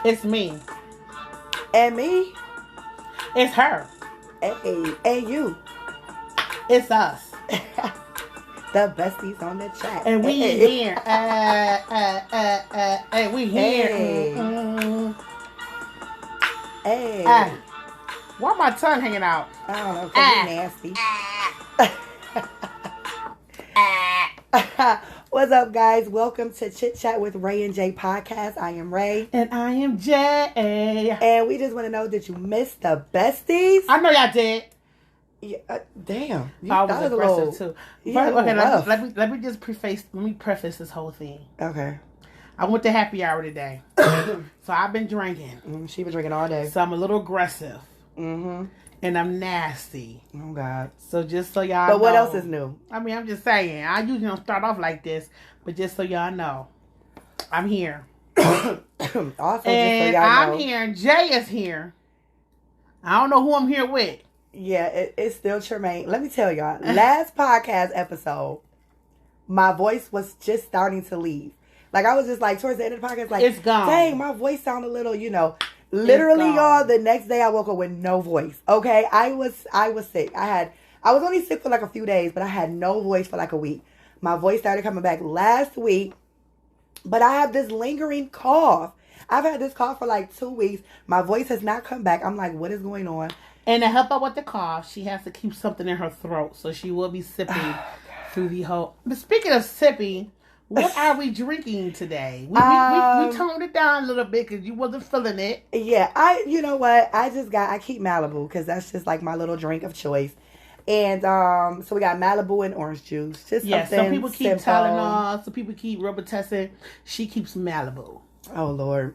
It's me. And me. It's her. Hey, and you. It's us. The besties on the chat. And we hey. here. And we here. Hey. Mm-hmm. Hey. Why my tongue hanging out? I don't know, because you nasty. What's up, guys? Welcome to Chit Chat with Ray and Jay podcast. I am Ray. And I am Jay. And we just want to know, did you miss the besties? I know y'all did. Yeah, damn. I was aggressive too. Yeah, okay, let me just preface this whole thing. Okay. I went to happy hour today. So I've been drinking. She been drinking all day. So I'm a little aggressive. Mm-hmm. And I'm nasty. Oh, God. So just so y'all know. But what else is new? I mean, I'm just saying. I usually don't start off like this. But just so y'all know, I'm here. Also, just so y'all know. I'm here. Jay is here. I don't know who I'm here with. Yeah, it's still Tremaine. Let me tell y'all. Last podcast episode, my voice was just starting to leave. Like, I was just like, towards the end of the podcast, like, it's gone. Dang, my voice sounded a little, Literally, y'all, the next day I woke up with no voice. Okay? I was sick. I was only sick for like a few days, but I had no voice for like a week. My voice started coming back last week, but I have this lingering cough. I've had this cough for like 2 weeks. My voice has not come back. I'm like, what is going on? And to help her with the cough, she has to keep something in her throat, so she will be sipping through the whole. But speaking of sipping, what are we drinking today? We toned it down a little bit because you wasn't feeling it. Yeah, you know what? I keep Malibu because that's just like my little drink of choice. And so we got Malibu and orange juice. Just some people keep Tylenol, some people keep Robitussin. She keeps Malibu. Oh, Lord.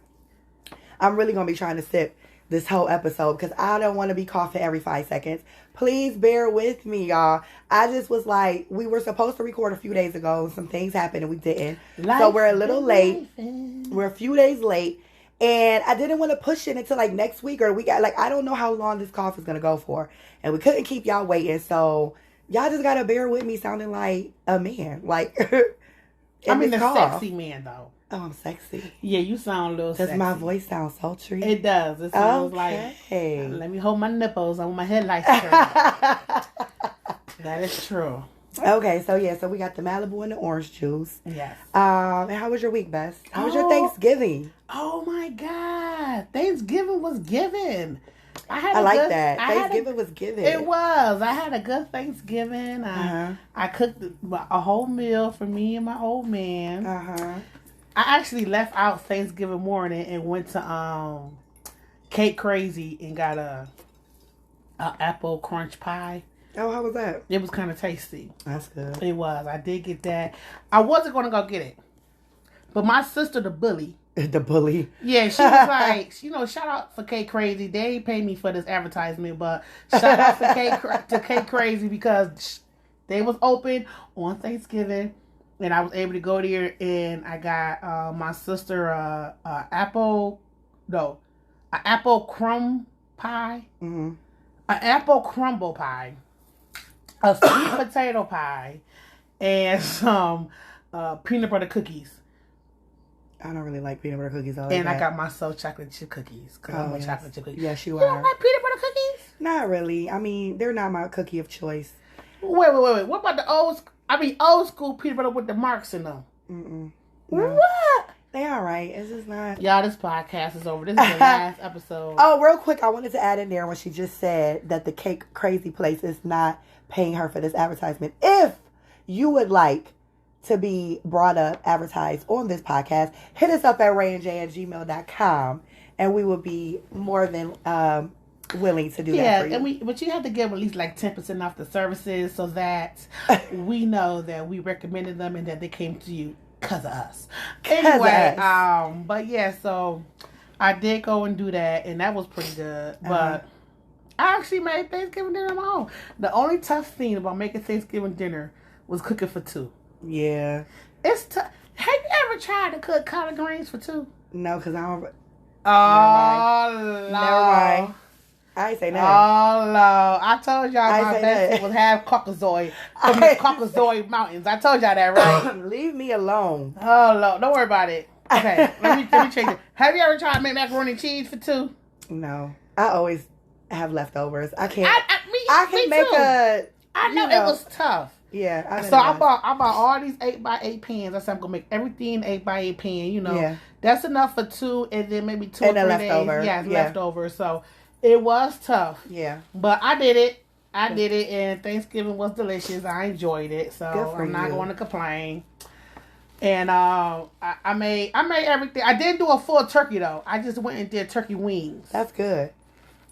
I'm really going to be trying to sip this whole episode because I don't want to be coughing every 5 seconds. Please bear with me, y'all. I just was like, we were supposed to record a few days ago. Some things happened and we didn't. So we're a little late. We're a few days late. And I didn't want to push it until like next week or I don't know how long this cough is going to go for. And we couldn't keep y'all waiting. So y'all just got to bear with me sounding like a man. Like, I mean, the sexy man, though. Oh, I'm sexy. Yeah, you sound a little sexy. Does my voice sound sultry? It does. It sounds like, let me hold my nipples on my headlights. That is true. Okay, so we got the Malibu and the orange juice. Yes. And how was your week, Bess? How was your Thanksgiving? Oh, my God. Thanksgiving was given. I like that. Thanksgiving was given. It was. I had a good Thanksgiving. I cooked a whole meal for me and my old man. I actually left out Thanksgiving morning and went to Cake Crazy and got a apple crunch pie. Oh, how was that? It was kind of tasty. That's good. It was. I did get that. I wasn't going to go get it. But my sister, the bully. The bully? Yeah, she was like, shout out for Cake Crazy. They ain't paid me for this advertisement, but shout out to Cake Crazy because they was open on Thanksgiving. And I was able to go there, and I got my sister an apple crumb pie, an apple crumble pie, a sweet potato pie, and some peanut butter cookies. I don't really like peanut butter cookies. I got myself chocolate chip cookies because I'm a chocolate chip cookie. Yes, you are. You don't like peanut butter cookies? Not really. I mean, they're not my cookie of choice. Wait. What about the old school peanut butter with the marks in them? No. What? They all right. It's just not. Y'all, this podcast is over. This is the last episode. Oh, real quick, I wanted to add in there when she just said that the Cake Crazy place is not paying her for this advertisement. If you would like to be brought up, advertised on this podcast, hit us up at rayandj@gmail.com and we will be more than willing to do that for you. But you have to give at least like 10% off the services so that we know that we recommended them and that they came to you because of us. Anyway, but yeah, so I did go and do that and that was pretty good. But I actually made Thanksgiving dinner on my own. The only tough thing about making Thanksgiving dinner was cooking for two. Yeah. It's tough. Have you ever tried to cook collard greens for two? No, because I don't. Never mind. I ain't say nothing. Oh, no. I told y'all my bestie was half Caucasoid from the Caucasoid Mountains. I told y'all that, right? Leave me alone. Oh, Lord. Don't worry about it. Okay, let me change it. Have you ever tried to make macaroni and cheese for two? No, I always have leftovers. I can't. I can make too. I know it was tough. Yeah. I bought all these 8x8 pans. I said I'm gonna make everything 8x8 pan. You know, yeah. That's enough for two, and then maybe 2 and or 3 leftover. days. Yeah, leftover. So it was tough. Yeah, but I did it. I did it, and Thanksgiving was delicious. I enjoyed it, so I'm not going to complain. And I made everything. I didn't do a full turkey though. I just went and did turkey wings. That's good.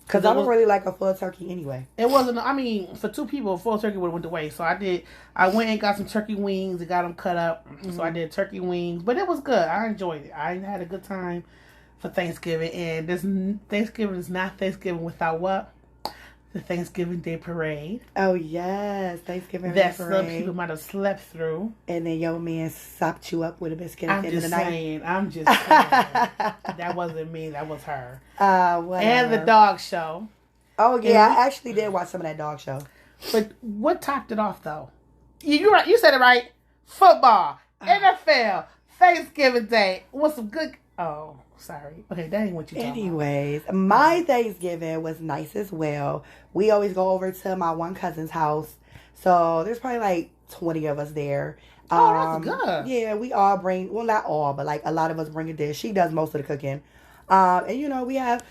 Because I don't really like a full turkey anyway. It wasn't, I mean, for 2 people, a full turkey would have went the way. So I went and got some turkey wings and got them cut up. Mm-hmm. So I did turkey wings. But it was good. I enjoyed it. I had a good time for Thanksgiving. And this Thanksgiving is not Thanksgiving without what? The Thanksgiving Day Parade. Oh, yes. Thanksgiving Day Parade. That some people might have slept through. And then your man sopped you up with a biscuit at the end of the night. I'm just saying. That wasn't me. That was her. Whatever. And the dog show. Oh, yeah. I actually did watch some of that dog show. But what topped it off, though? You said it right. Football. NFL. Thanksgiving Day. Was some good... Oh, sorry. Okay, that ain't what you talking about. Anyways, my Thanksgiving was nice as well. We always go over to my one cousin's house. So there's probably like 20 of us there. Oh, that's good. Yeah, we all bring, well, not all, but like a lot of us bring a dish. She does most of the cooking. And you know, we have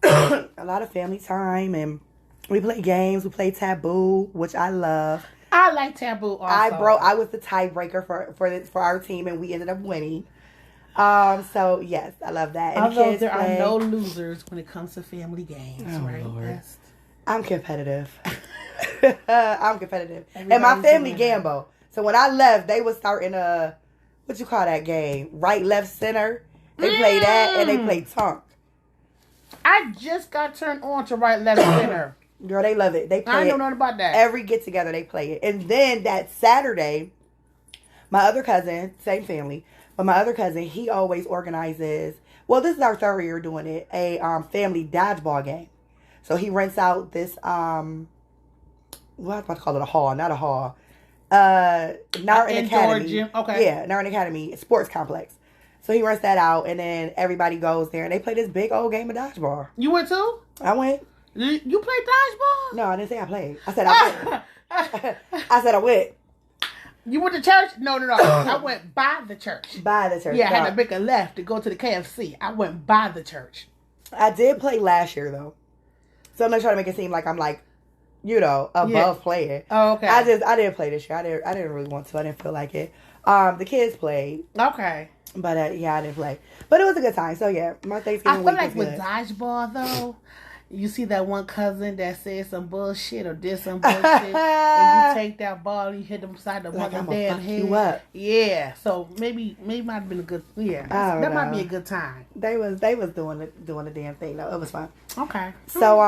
a lot of family time and we play games. We play Taboo, which I love. I like Taboo also. I was the tiebreaker for our team and we ended up winning. So yes, I love that. And although there are no losers when it comes to family games, right? Lord. I'm competitive. I'm competitive. And my family gamble. So when I left, they was starting what you call that game? Right, left, center. They play that and they play Tonk. I just got turned on to right, left, center. Girl, they love it. They play I know nothing about that. Every get together, they play it. And then that Saturday, my other cousin, same family, but my other cousin, he always organizes, well, this is our 3rd year doing it, a family dodgeball game. So he rents out this, well, I was about to call it a hall, not a hall. Narton Academy. Gym. Okay. Yeah, Narton Academy sports complex. So he rents that out, and then everybody goes there, and they play this big old game of dodgeball. You went too? I went. You played dodgeball? No, I didn't say I played. I said I went. I said I went. You went to church? No. I went by the church. By the church. Yeah, I had to make a left to go to the KFC. I went by the church. I did play last year, though. So I'm not trying to make it seem like I'm like, you know, above playing. Oh, okay. I didn't play this year. I didn't really want to. I didn't feel like it. The kids played. Okay. But yeah, I didn't play. But it was a good time. So yeah, my Thanksgiving week was good. I feel like with dodgeball, though, you see that one cousin that said some bullshit or did some bullshit, and you take that ball and you hit them beside the like mother damn head. You up. Yeah, so maybe might have been a good that might be a good time. They was doing the damn thing though. It was fun. Okay. So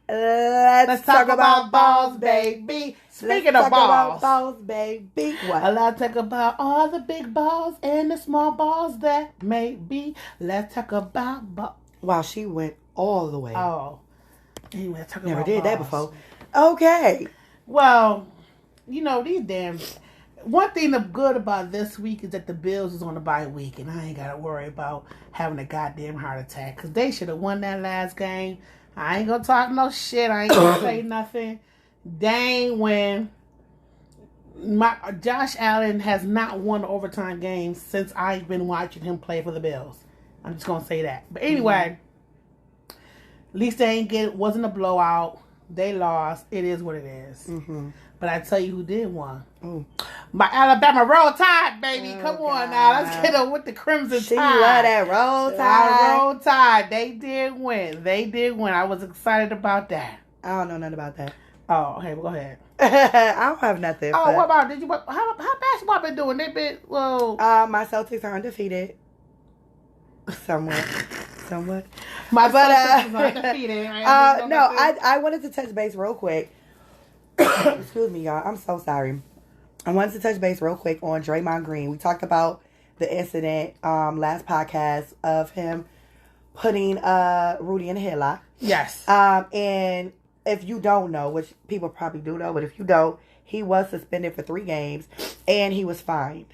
let's talk about balls, baby. Speaking of balls, baby. What? Let's talk about all the big balls and the small balls that may be. Let's talk about balls. Wow, she went all the way. Oh. Anyway, talk about never did balls. that before. Okay. Well, you know, these damn... One thing that's good about this week is that the Bills is on the bye week, and I ain't got to worry about having a goddamn heart attack, because they should have won that last game. I ain't going to talk no shit. I ain't going to say nothing. Dang, when Josh Allen has not won an overtime game since I've been watching him play for the Bills. I'm just going to say that. But anyway, at least wasn't a blowout. They lost. It is what it is. Mm-hmm. But I tell you who did win. Ooh. My Alabama Roll Tide, baby. Oh, come on now. Let's get up with the Crimson Tide. She love that Roll Tide. Roll Tide. They did win. I was excited about that. I don't know nothing about that. Oh, okay. Well, go ahead. I don't have nothing. Oh, what about, how basketball been doing? They been, well. My Celtics are undefeated. Somewhat. My Celtics are undefeated. No, I wanted to touch base real quick. Excuse me, y'all. I'm so sorry. I wanted to touch base real quick on Draymond Green. We talked about the incident last podcast of him putting Rudy in a headlock. Yes. And if you don't know, which people probably do know, but if you don't, he was suspended for 3 games and he was fined.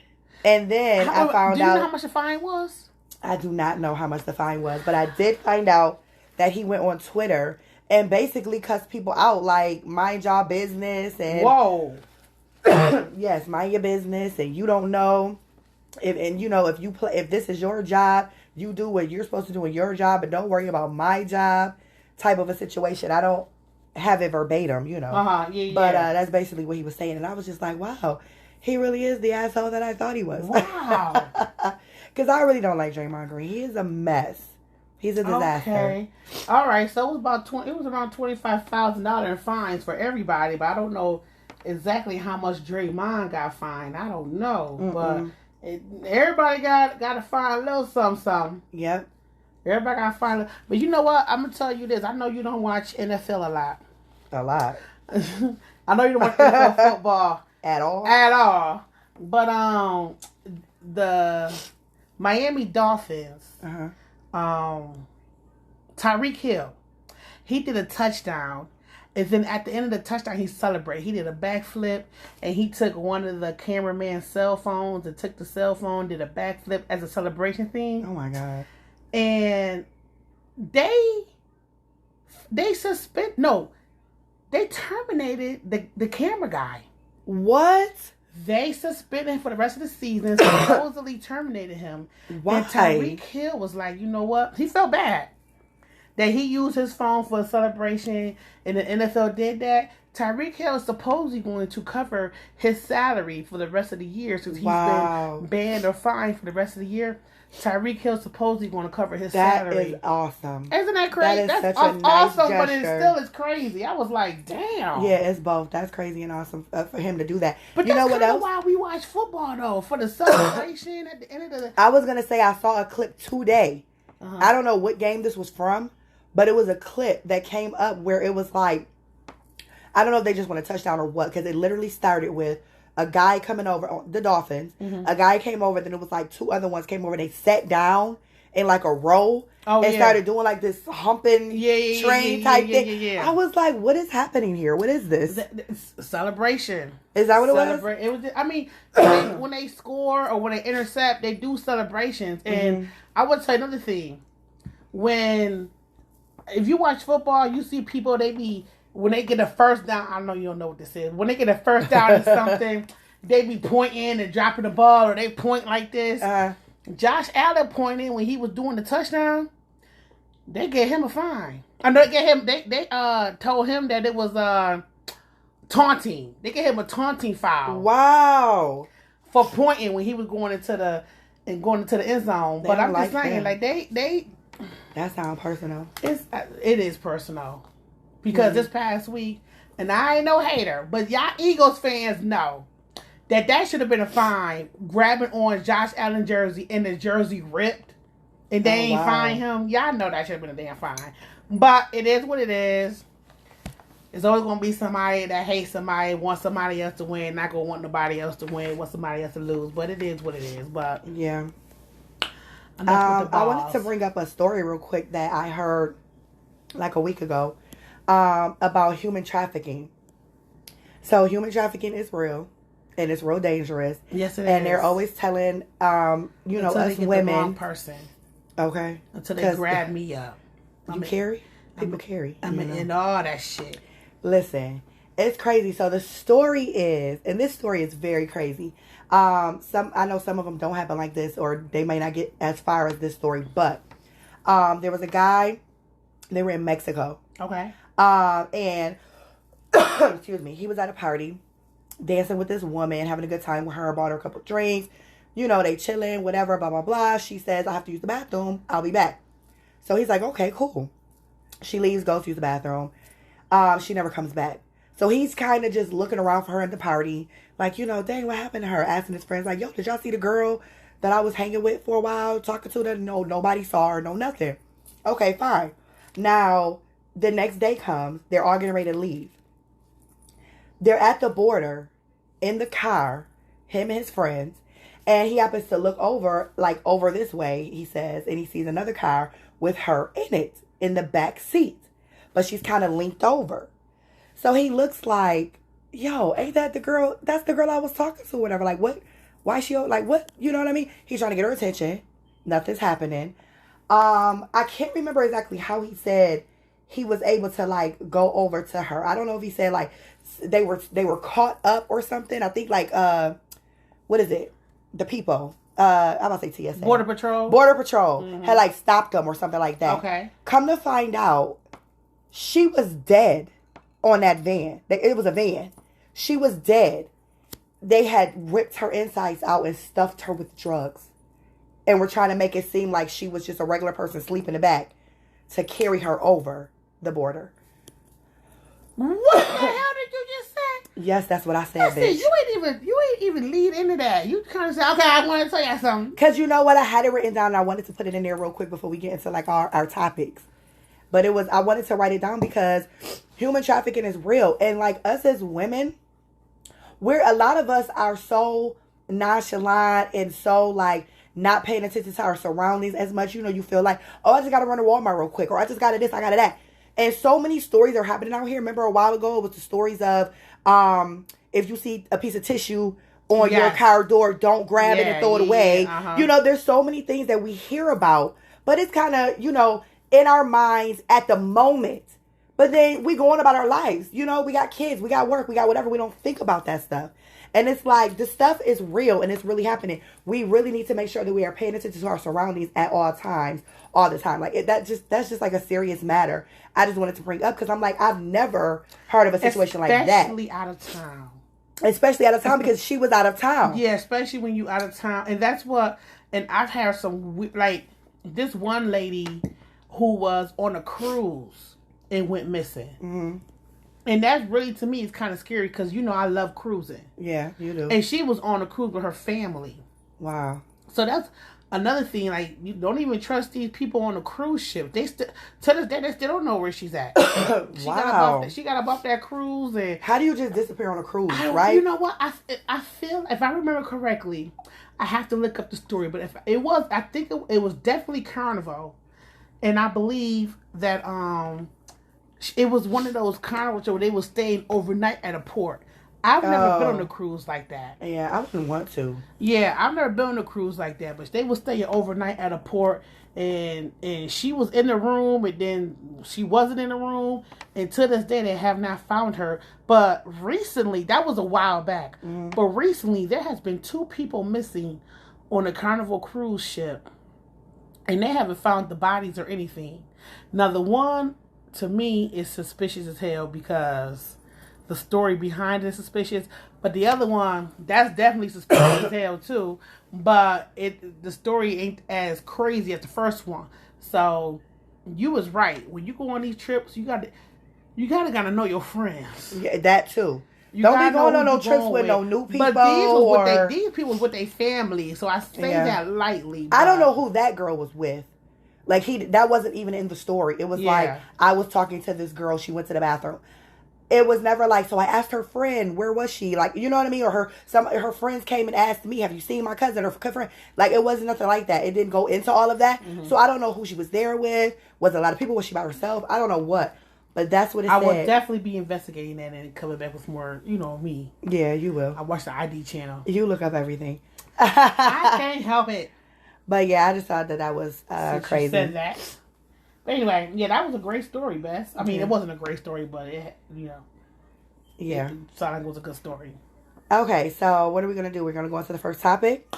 And then I found out. Do you know how much the fine was? I do not know how much the fine was, but I did find out that he went on Twitter and basically cussed people out, like, mind your business. And whoa. Yes, mind your business, and you don't know. If this is your job, you do what you're supposed to do in your job, and don't worry about my job, type of a situation. I don't have it verbatim, Yeah. But that's basically what he was saying, and I was just like, wow, he really is the asshole that I thought he was. Wow. Because I really don't like Draymond Green. He is a mess. He's a disaster. Okay. All right. So it was around $25,000 in fines for everybody, but I don't know exactly how much Draymond got fined. I don't know, but everybody got to find a little something. Yep. Everybody got to find. But you know what? I'm gonna tell you this. I know you don't watch NFL a lot. A lot. I know you don't watch NFL football at all. At all. But the Miami Dolphins. Tyreek Hill, he did a touchdown, and then at the end of the touchdown, he celebrated. He did a backflip, and he took one of the cameraman's cell phones and took the cell phone, did a backflip as a celebration thing. Oh my God! And they terminated the camera guy. What? They suspended him for the rest of the season, supposedly terminated him. Why? And Tyreek Hill was like, you know what? He felt bad that he used his phone for a celebration and the NFL did that. Tyreek Hill is supposedly going to cover his salary for the rest of the year since he's been banned or fined for the rest of the year. Tyreek Hill supposedly going to cover his salary. That is awesome. Isn't that crazy? That's such a nice awesome, gesture. But it still is crazy. I was like, damn. Yeah, it's both. That's crazy and awesome for him to do that. But you that's know what else? Why we watch football though, for the celebration at the end of the. I was gonna say I saw a clip today. I don't know what game this was from, but it was a clip that came up where it was like, I don't know if they just want a touchdown or what, because it literally started with a guy coming over on the Dolphins. A guy came over, then it was like two other ones came over. They sat down in like a row and started doing like this humping train type thing. I was like, what is happening here? What is this? Celebration. Is that what it was? It was. I mean, when they score or when they intercept, they do celebrations. And I would say another thing. If you watch football, you see people, when they get a first down, I know you don't know what this is. When they get a first down in something, they be pointing and dropping the ball, or they point like this. Josh Allen pointed when he was doing the touchdown. They gave him a fine. I know they told him that it was taunting. They gave him a taunting foul. Wow. For pointing when he was going into the end zone. But I'm just saying, like they. That sounds personal. It is personal. Because this past week, and I ain't no hater, but y'all Eagles fans know that should have been a fine, grabbing on Josh Allen jersey and the jersey ripped, and they ain't fine him. Y'all know that should have been a damn fine. But it is what it is. There's always going to be somebody that hates somebody, wants somebody else to win, not going to want nobody else to win, want somebody else to lose. But it is what it is. But yeah. I wanted to bring up a story real quick that I heard like a week ago about human trafficking. So human trafficking is real, and it's real dangerous. Yes, it is. And they're always telling, us they women, the wrong person. Okay. Until they grab me up. Carry. People carry. And all that shit. Listen, it's crazy. So the story is, and this story is very crazy. I know some of them don't happen like this, or they may not get as far as this story. But there was a guy. They were in Mexico. Okay. And excuse me, he was at a party, dancing with this woman, having a good time with her, bought her a couple drinks. They chilling, whatever, blah, blah, blah. She says, I have to use the bathroom. I'll be back. So he's like, okay, cool. She leaves, goes to use the bathroom. She never comes back. So he's kind of just looking around for her at the party. Like, dang, what happened to her? Asking his friends, like, yo, did y'all see the girl that I was hanging with for a while, talking to her? No, nobody saw her, no nothing. Okay, fine. Now, the next day comes, they're all getting ready to leave. They're at the border, in the car, him and his friends, and he happens to look over this way, he says, and he sees another car with her in it, in the back seat. But she's kind of linked over. So he looks like, yo, ain't that the girl? That's the girl I was talking to, whatever. Like, Why she like what? You know what I mean? He's trying to get her attention. Nothing's happening. I can't remember exactly how he said he was able to like go over to her. I don't know if he said like they were caught up or something. I think like what is it? The people. I'm gonna say TSA. Border Patrol. Border Patrol had like stopped them or something like that. Okay. Come to find out, she was dead on that van. It was a van. She was dead. They had ripped her insides out and stuffed her with drugs. And were trying to make it seem like she was just a regular person sleeping in the back to carry her over the border. What the hell did you just say? Yes, that's what I said, bitch. You ain't even lead into that. You kind of say, okay, I want to tell you something. Because you know what? I had it written down and I wanted to put it in there real quick before we get into like our topics. But I wanted to write it down because human trafficking is real. And like us as women, a lot of us are so nonchalant and so like not paying attention to our surroundings as much. You know, you feel like, oh, I just got to run to Walmart real quick. Or I just got to this, I got to that. And so many stories are happening out here. Remember a while ago, it was the stories of if you see a piece of tissue on your car door, don't grab it and throw it away. You know, there's so many things that we hear about. But it's kind of, you know, in our minds at the moment. But then we go on about our lives. You know, we got kids, we got work, we got whatever. We don't think about that stuff. And it's like, the stuff is real and it's really happening. We really need to make sure that we are paying attention to our surroundings at all times, all the time. Like, that's just like a serious matter. I just wanted to bring up because I'm like, I've never heard of a situation like that. Especially out of town. Especially out of town because she was out of town. Yeah, especially when you out of town. And that's what, and I've had some, like, this one lady who was on a cruise and went missing. Mm-hmm. And that's really, to me, it's kind of scary because, you know, I love cruising. Yeah, you do. And she was on a cruise with her family. Wow. So that's another thing. Like, you don't even trust these people on a cruise ship. They still, to this day, they still don't know where she's at. Wow. She got up off that cruise. And how do you just disappear on a cruise, right? You know what? I feel, if I remember correctly, I have to look up the story. But if it was, I think it was definitely Carnival. And I believe that it was one of those carnivals where they were staying overnight at a port. I've never been on a cruise like that. Yeah, I wouldn't want to. Yeah, I've never been on a cruise like that. But they were staying overnight at a port, and she was in the room, and then she wasn't in the room. And to this day, they have not found her. But recently, that was a while back. Mm-hmm. But recently, there has been 2 people missing on a Carnival cruise ship. And they haven't found the bodies or anything. Now, the one, to me, is suspicious as hell because the story behind it is suspicious. But the other one, that's definitely suspicious as hell too. But the story ain't as crazy as the first one. So, you was right. When you go on these trips, you gotta know your friends. Yeah, that too. Don't be going on no trips with no new people. But these people with their family, so I say that lightly. I don't know who that girl was with. Like, that wasn't even in the story. It was like, I was talking to this girl, she went to the bathroom. It was never like, so I asked her friend, where was she? Like, you know what I mean? Or her friends came and asked me, have you seen my cousin or friend? Like, it wasn't nothing like that. It didn't go into all of that. Mm-hmm. So I don't know who she was there with. Was it a lot of people? Was she by herself? I don't know what. But that's what it said. I will definitely be investigating that and coming back with more, you know, me. Yeah, you will. I watch the ID channel. You look up everything. I can't help it. But yeah, I just thought that was crazy. You said that. But anyway, yeah, that was a great story, Bess. I mean, it wasn't a great story, but it, you know. Yeah. It sounded like it was a good story. Okay, so what are we going to do? We're going to go into the first topic?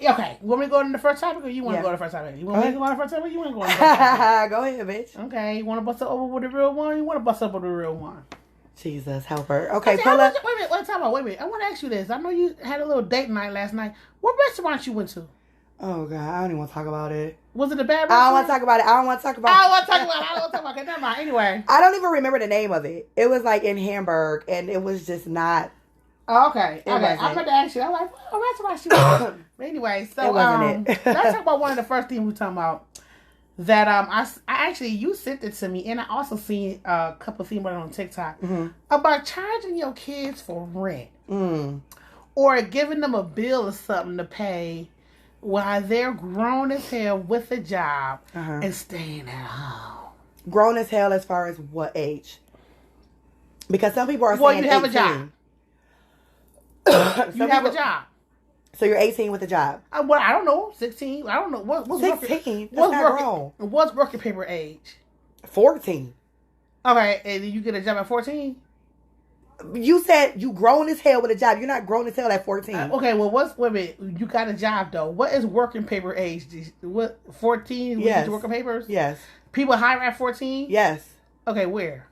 Okay. You want me to go into the first topic or you want to go to the first topic? You want me to go on the first topic or you want to go on the first topic? Go ahead, bitch. Okay. You want to bust up over with the real one or you want to bust up with the real one? Jesus, help her. Okay, pull up. Wait a minute. I want to ask you this. I know you had a little date night last night. What restaurant you went to? Oh, God. I don't even want to talk about it. Was it a bad restaurant? I don't want to talk about it. I don't want to talk about it. Never mind. Anyway. I don't even remember the name of it. It was like in Hamburg, and it was just not. Oh, okay. I'm about to ask you. I'm like, what restaurant she went to? But anyway, so let's talk about one of the first things we were talking about. That I actually, you sent it to me, and I also seen a couple of things on TikTok about charging your kids for rent or giving them a bill or something to pay while they're grown as hell with a job and staying at home. Grown as hell as far as what age? Because some people are saying you have 18. A job. You have a job. So you're 18 with a job. Well, I don't know. 16. I don't know. What's 16? That's not wrong. What's working paper age? 14. Okay, and you get a job at 14? You said you grown as hell with a job. You're not grown as hell at 14. Okay, well, wait a minute. You got a job, though. What is working paper age? What, 14? Yes. Working papers? Yes. People hire at 14? Yes. Okay, where?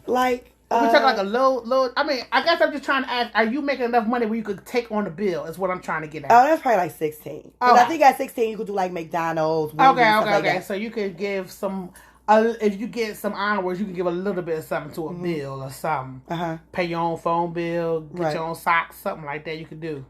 Like... Are we talking like a low... I mean, I guess I'm just trying to ask, are you making enough money where you could take on the bill? Is what I'm trying to get at. Oh, that's probably like 16. Because I think at 16 you could do like McDonald's. Wendy's, Okay. So you could give some... if you get some hours, you can give a little bit of something to a bill or something. Pay your own phone bill, get your own socks, something like that you could do.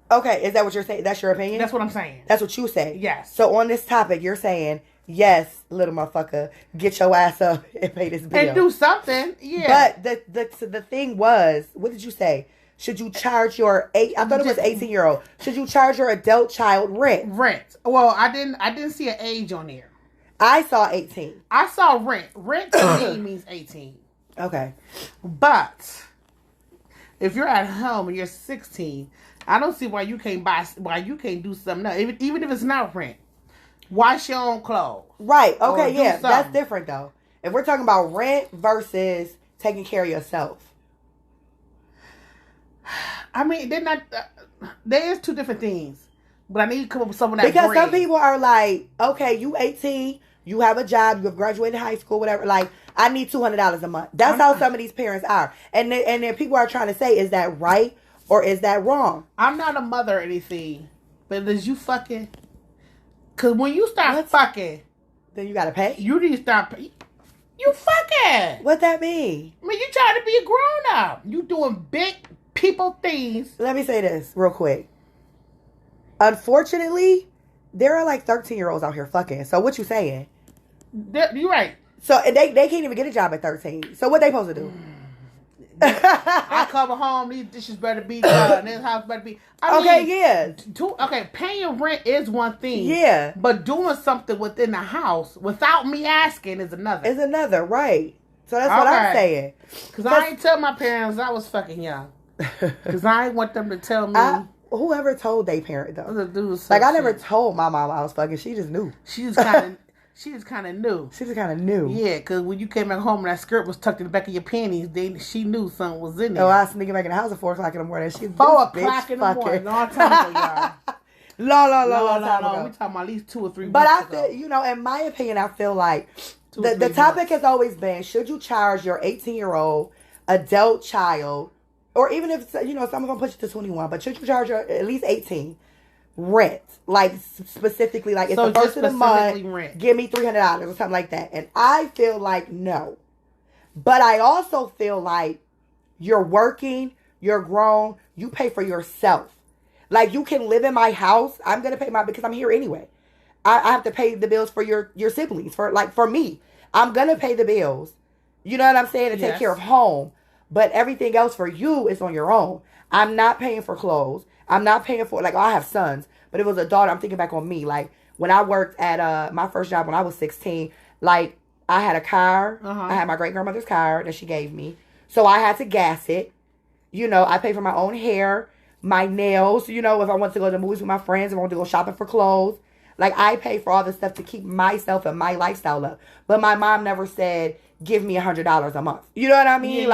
Okay, is that what you're saying? That's your opinion? That's what I'm saying. That's what you say? Yes. So on this topic, you're saying, yes, little motherfucker, get your ass up and pay this bill. And do something, yeah. But the thing was, what did you say? Should you charge your I thought it was 18-year-old. Should you charge your adult child rent? Rent. Well, I didn't see an age on there. I saw 18. I saw rent. Rent to me means 18. Okay. But if you're at home and you're 16, I don't see why you can't do something else. Even if it's not rent. Wash your own clothes. Right. Okay, yeah. That's different though. If we're talking about rent versus taking care of yourself. I mean, they're not there is two different things. But I need to come up with something that because some people are like, okay, you 18, you have a job, you have graduated high school, whatever. Like, I need $200 a month. That's how some of these parents are. And then people are trying to say, is that right or is that wrong? I'm not a mother or anything, but is you fucking? Because when you start fucking, then you gotta pay. You need to start paying. You fucking. What that mean? I mean, you trying to be a grown up. You doing big people things. Let me say this real quick. Unfortunately, there are like 13-year-olds out here fucking. So what you saying? You're right. So they can't even get a job at 13. So what they supposed to do? I come home, these dishes better be done, this house better be. Paying rent is one thing. Yeah. But doing something within the house without me asking is another. Is another, right. So that's what I'm saying. Because I ain't tell my parents I was fucking young. Because I ain't want them to tell me. Whoever told they parent though? Like I never told my mom I was fucking. She just knew. She just kind of knew. She just kind of knew. Yeah, because when you came back home and that skirt was tucked in the back of your panties, she knew something was in there. Oh, I was sneaking back in the house at 4 o'clock in the morning. 4 o'clock in the morning. Long time ago, y'all. Long time ago. We talking about at least 2 or 3 weeks But I ago. feel, in my opinion, I feel like the topic has always been, should you charge your 18-year-old adult child, or even if, someone's going to push it to 21, but should you charge your at least 18 rent? Like, specifically, like, it's the first of the month, give me $300 or something like that. And I feel like, no. But I also feel like you're working, you're grown, you pay for yourself. Like, you can live in my house. I'm going to pay because I'm here anyway. I have to pay the bills for your siblings, for me. I'm going to pay the bills. You know what I'm saying? To take care of home. But everything else for you is on your own. I'm not paying for clothes. I'm not paying for, I have sons. But it was a daughter. I'm thinking back on me. Like, when I worked at my first job when I was 16, like, I had a car. I had my great-grandmother's car that she gave me. So I had to gas it. I paid for my own hair, my nails. If I wanted to go to the movies with my friends, if I wanted to go shopping for clothes. Like, I pay for all this stuff to keep myself and my lifestyle up. But my mom never said, give me $100 a month. You know what I mean?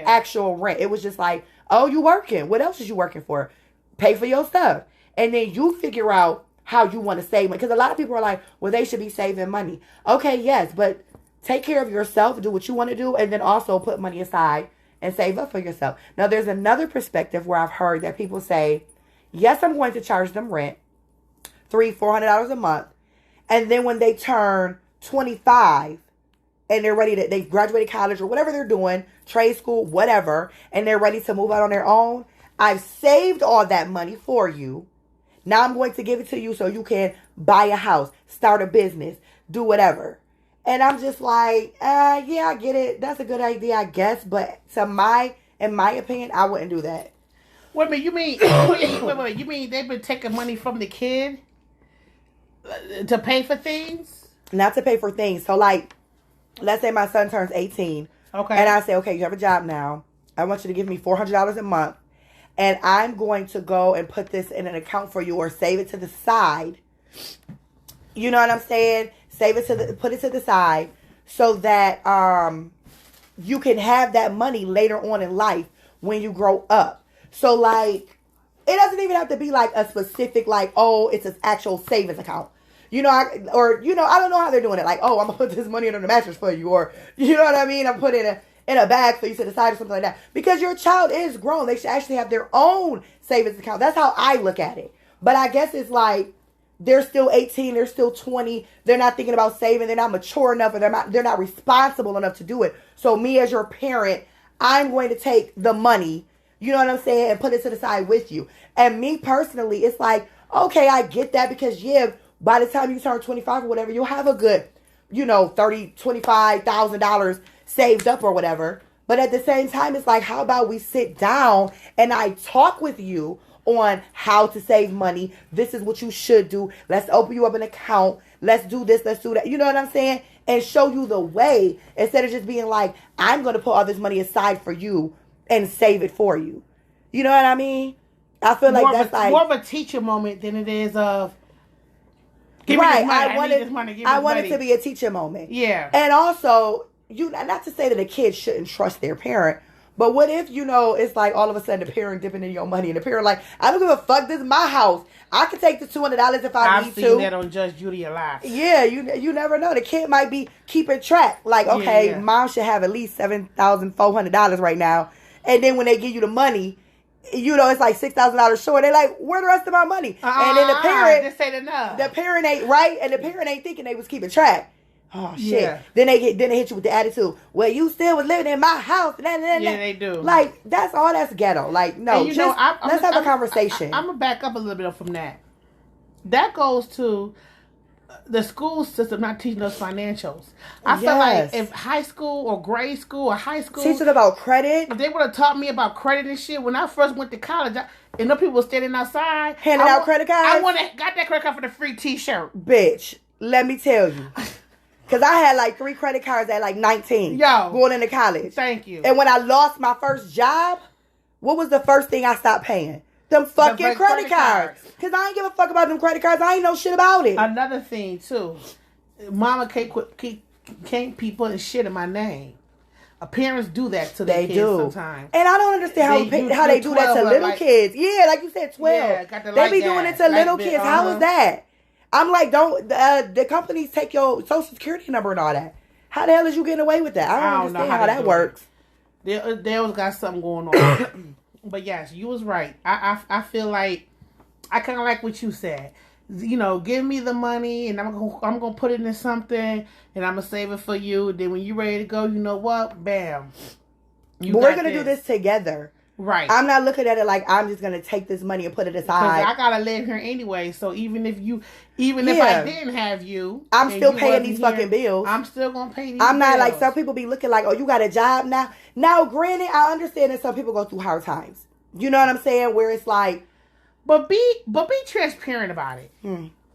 Actual rent. It was just like, oh, you working. What else is you working for? Pay for your stuff. And then you figure out how you want to save money. Because a lot of people are like, well, they should be saving money. Okay, yes, but take care of yourself, do what you want to do, and then also put money aside and save up for yourself. Now, there's another perspective where I've heard that people say, yes, I'm going to charge them rent, $300-$400 a month. And then when they turn 25 and they're ready they've graduated college or whatever they're doing, trade school, whatever, and they're ready to move out on their own, I've saved all that money for you. Now I'm going to give it to you so you can buy a house, start a business, do whatever. And I'm just like, yeah, I get it. That's a good idea, I guess. But in my opinion, I wouldn't do that. Wait a minute, you mean they've been taking money from the kid to pay for things? Not to pay for things. So, like, let's say my son turns 18. Okay. And I say, okay, you have a job now. I want you to give me $400 a month. and I'm going to go and put this in an account for you or save it to the side. You know what I'm saying? Put it to the side so that you can have that money later on in life when you grow up. So like, it doesn't even have to be like a specific, like, oh, it's an actual savings account. You know, I don't know how they're doing it. Like, oh, I'm going to put this money under the mattress for you. Or, you know what I mean? I'm putting it in a bag for you to the side or something like that. Because your child is grown. They should actually have their own savings account. That's how I look at it. But I guess it's like, they're still 18, they're still 20, they're not thinking about saving, they're not mature enough, or they're not responsible enough to do it. So me as your parent, I'm going to take the money, you know what I'm saying, and put it to the side with you. And me personally, it's like, okay, I get that because, yeah, by the time you turn 25 or whatever, you'll have a good, $30,000, $25,000 saved up or whatever. But at the same time, it's like, how about we sit down and I talk with you on how to save money. This is what you should do. Let's open you up an account. Let's do this. Let's do that. You know what I'm saying? And show you the way instead of just being like, I'm going to put all this money aside for you and save it for you. You know what I mean? I feel like that's like more of a teacher moment than it is of give me this money. I need this money. I want it to be a teacher moment. Yeah. And also, not to say that a kid shouldn't trust their parent, but what if, it's like all of a sudden the parent dipping in your money and the parent like, I don't give a fuck, this is my house. I can take the $200 if I need to. I've seen that on Judge Judy a lot. Yeah, you never know. The kid might be keeping track. Like, okay, mom should have at least $7,400 right now. And then when they give you the money, it's like $6,000 short. They're like, where the rest of my money? And then the parent, this ain't enough. The parent ain't right, and the parent ain't thinking they was keeping track. Oh shit! Yeah. Then they hit you with the attitude. Well, you still was living in my house. Yeah, they do. Like that's ghetto. Like no, let's have a conversation. I'm gonna back up a little bit from that. That goes to the school system not teaching us financials. I feel like if high school or grade school or high school teaching about credit, if they would have taught me about credit and shit when I first went to college, and no people were standing outside handing out credit cards. I got that credit card for the free T-shirt. Bitch, let me tell you. Because I had like 3 credit cards at like 19. Going into college. Thank you. And when I lost my first job, what was the first thing I stopped paying? Them fucking credit cards. Because I ain't give a fuck about them credit cards. I ain't know shit about it. Another thing, too. Mama can't be putting shit in my name. Parents do that to their kids sometimes. And I don't understand how they do that to little kids. Yeah, like you said, 12. Yeah, they be doing it to little kids. How is that? I'm like, don't the companies take your social security number and all that? How the hell is you getting away with that? I don't understand how that works. They always got something going on. But yes, you was right. I feel like I kind of like what you said. Give me the money and I'm gonna put it in something and I'm gonna save it for you. Then when you're ready to go, you know what? Bam. But we're gonna do this together. Right. I'm not looking at it like I'm just going to take this money and put it aside. Because I got to live here anyway. So even if I didn't have you. I'm still paying these fucking bills. I'm still going to pay these bills. I'm not bills. like some people be looking like, oh, you got a job now. Now, granted, I understand that some people go through hard times. You know what I'm saying? Where it's like. But be transparent about it.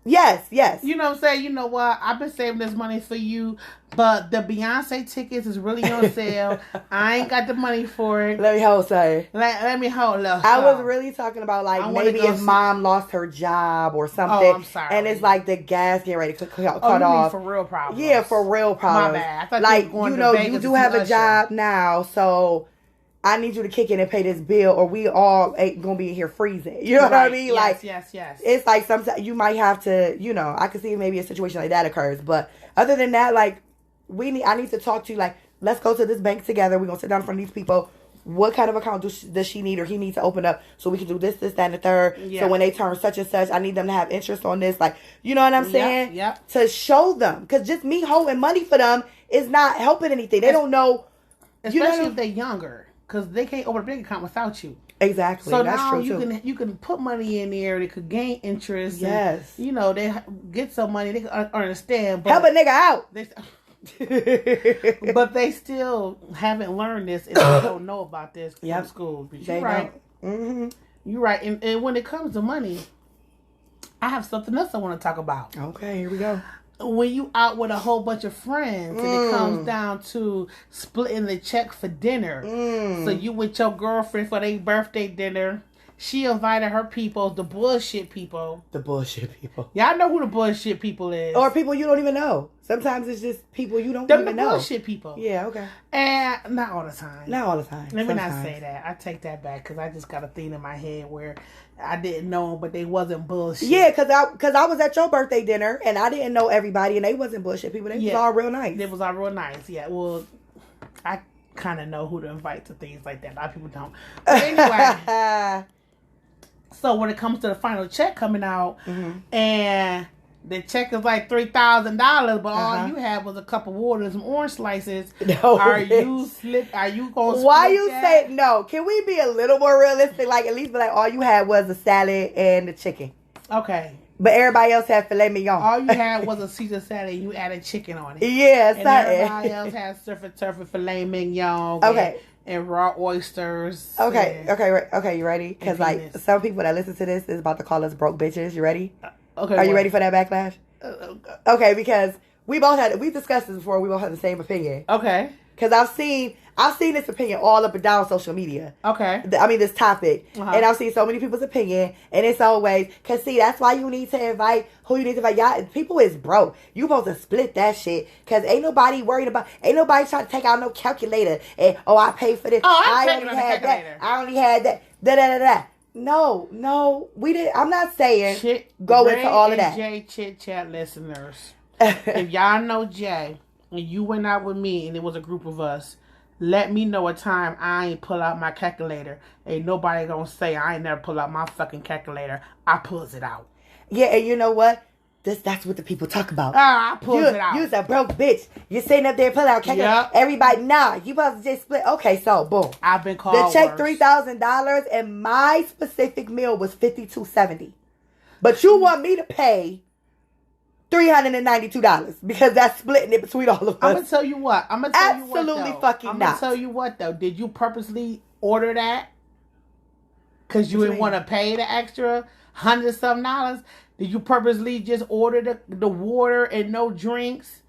Yes. You know what I'm saying? You know what? I've been saving this money for you, but the Beyonce tickets is really on sale. I ain't got the money for it. Let me hold, sorry. Let me hold up. I was really talking about like maybe if mom lost her job or something. Oh, I'm sorry. And it's like the gas getting ready to cut off. Mean for real problems? Yeah, for real problems. My bad. I thought like, you were going you do have a job now, so I need you to kick in and pay this bill or we all ain't going to be in here freezing. You know what I mean? Yes. It's like sometimes you might have to, I could see maybe a situation like that occurs. But other than that, like, I need to talk to you. Like, let's go to this bank together. We're going to sit down in front of these people. What kind of account does she need or he need to open up so we can do this, that, and the third. Yeah. So when they turn such and such, I need them to have interest on this. Like, you know what I'm saying? Yep. To show them. Because just me holding money for them is not helping anything. They don't know. Especially if they're younger. Because they can't open a bank account without you. Exactly. So that's now true you can put money in there. They could gain interest. Yes. And, they get some money. They can understand. But help a nigga out. But they still haven't learned this and they don't know about this from school. But you're right. Mm-hmm. You're right. And when it comes to money, I have something else I want to talk about. Okay, here we go. when you out with a whole bunch of friends and it comes down to splitting the check for dinner. So you with your girlfriend for their birthday dinner. She invited her people, the bullshit people. The bullshit people. Y'all know who the bullshit people is. Or people you don't even know. Sometimes it's just people you don't even know. The bullshit people. Yeah, okay. And not all the time. Not all the time. Let me not say that. I take that back because I just got a thing in my head where I didn't know them, but they wasn't bullshit. Yeah, because I was at your birthday dinner and I didn't know everybody and they wasn't bullshit people. They was all real nice. They was all real nice. Yeah, well, I kind of know who to invite to things like that. A lot of people don't. But anyway. So when it comes to the final check coming out, and the check is like $3,000, but all you had was a cup of water and some orange slices. No, Are you gonna? Why you say no? Can we be a little more realistic? Like at least be like all you had was a salad and the chicken. Okay. But everybody else had filet mignon. All you had was a Caesar salad and you added chicken on it. Yeah, and everybody else had surf and turf and filet mignon. Okay. And raw oysters. Okay, you ready? Because like some people that listen to this is about to call us broke bitches. You ready? Okay. Are you ready for that backlash? Okay, because we discussed this before. We both have the same opinion. Okay. Because I've seen this opinion all up and down social media. Okay. This topic. And I've seen so many people's opinion. And it's always, because see, that's why you need to invite who you need to invite. Y'all, people is broke. You supposed to split that shit. Because ain't nobody trying to take out no calculator. And, I paid for this. I only had that. I only had that. Da-da-da-da. No, we didn't. I'm not saying go into all of that. Jay Chit Chat listeners, if y'all know Jay, and you went out with me and it was a group of us, let me know a time I ain't pull out my calculator. Ain't nobody gonna say I ain't never pull out my fucking calculator. I pulls it out. Yeah, and you know what? That's what the people talk about. I pulls it out. You's a broke bitch. You're sitting up there pulling out calculator. Yep. Everybody, you supposed to just split. Okay, so boom. I've been called the check $3,000 and my specific meal was $52.70. But you want me to pay $392 because that's splitting it between all of us. I'm gonna tell you what. Absolutely fucking not. I'm gonna tell you what though. Did you purposely order that? Because you didn't want to pay the extra $100-something? Did you purposely just order the water and no drinks?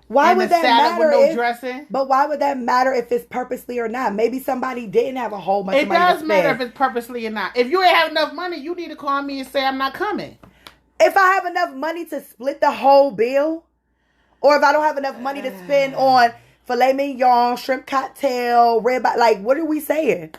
Why would that matter? With no dressing? But why would that matter if it's purposely or not? Maybe somebody didn't have a whole bunch of money. It does matter if it's purposely or not. If you ain't have enough money, you need to call me and say I'm not coming. If I have enough money to split the whole bill, or if I don't have enough money to spend on filet mignon, shrimp cocktail, ribeye, like what are we saying?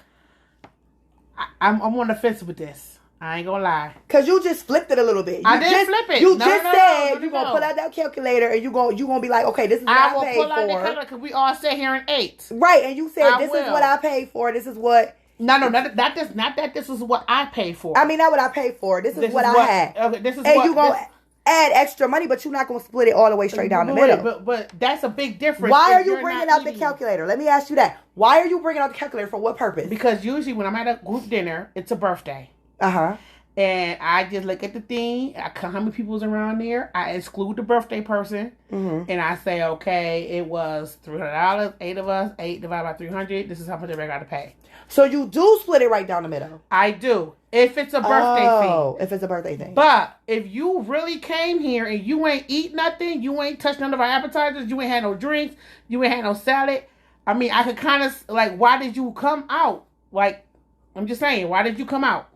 I'm on the fence with this. I ain't gonna lie. Cause you just flipped it a little bit. I did flip it. You just said you're gonna pull out that calculator and you gonna be like, okay, this is what I paid for. I will pull out the calculator because we all sat here and ate. Right, and you said this is what I paid for. This is what. No, not that. This is what I paid for. I mean, not what I paid for. This is what I had. Okay, this is and what. And you gonna add extra money, but you're not gonna split it all the way straight down the middle. But that's a big difference. Why are you bringing out the calculator? Let me ask you that. Why are you bringing out the calculator for what purpose? Because usually when I'm at a group dinner, it's a birthday. And I just look at the thing. I count how many people's around there. I exclude the birthday person. And I say, okay, it was $300. 8 of us. 8 divided by 300. This is how much I got to pay. So you do split it right down the middle? I do. If it's a birthday thing. Oh, if it's a birthday thing. But if you really came here and you ain't eat nothing, you ain't touched none of our appetizers, you ain't had no drinks, you ain't had no salad. I mean, I could kind of, like, why did you come out? Like, I'm just saying, why did you come out?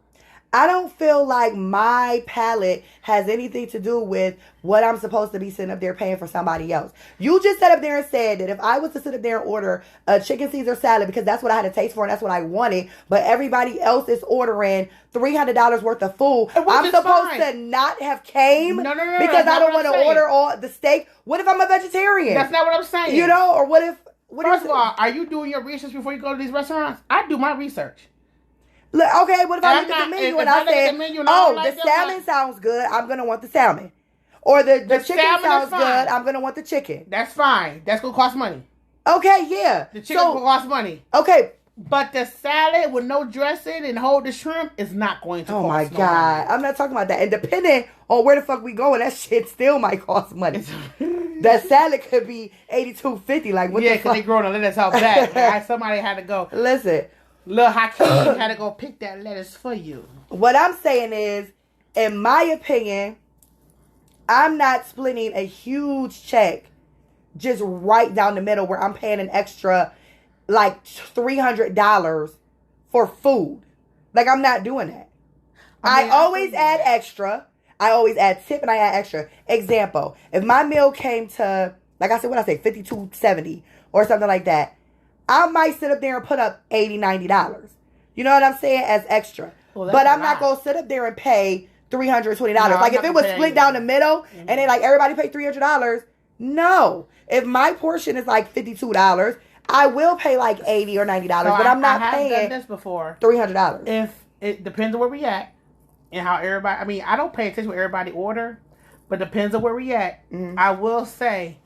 I don't feel like my palate has anything to do with what I'm supposed to be sitting up there paying for somebody else. You just sat up there and said that if I was to sit up there and order a chicken Caesar salad because that's what I had a taste for and that's what I wanted, but everybody else is ordering $300 worth of food, I'm supposed to not have came because I don't want to order all the steak. What if I'm a vegetarian? That's not what I'm saying. You know, or what if... First of all, are you doing your research before you go to these restaurants? I do my research. Look, okay, what if I look at the menu and I say, the salmon sounds good, I'm going to want the salmon. Or the chicken sounds good, I'm going to want the chicken. That's fine. That's going to cost money. Okay, yeah. The chicken will cost money. Okay. But the salad with no dressing and hold the shrimp is not going to cost money. Oh, my God. I'm not talking about that. And depending on where the fuck we going, that shit still might cost money. That salad could be $82.50. Like, what the fuck? Yeah, because they growing a lettuce out back. Like, somebody had to go. Listen. Lil Hakeem had to go pick that lettuce for you. What I'm saying is, in my opinion, I'm not splitting a huge check just right down the middle where I'm paying an extra like $300 for food. Like, I'm not doing that. I always add extra. I always add tip and I add extra. Example, if my meal came to, like I said, what I say, $52.70 or something like that, I might sit up there and put up $80, $90. You know what I'm saying? As extra. Well, but I'm not going to sit up there and pay $320. No, like, if it was split down the middle and then, like, everybody paid $300, no. If my portion is, like, $52, I will pay, like, $80 or $90, but I'm not paying done this before. $300. If it depends on where we at and how everybody, I mean, I don't pay attention to what everybody order, but depends on where we at. Mm-hmm. I will say,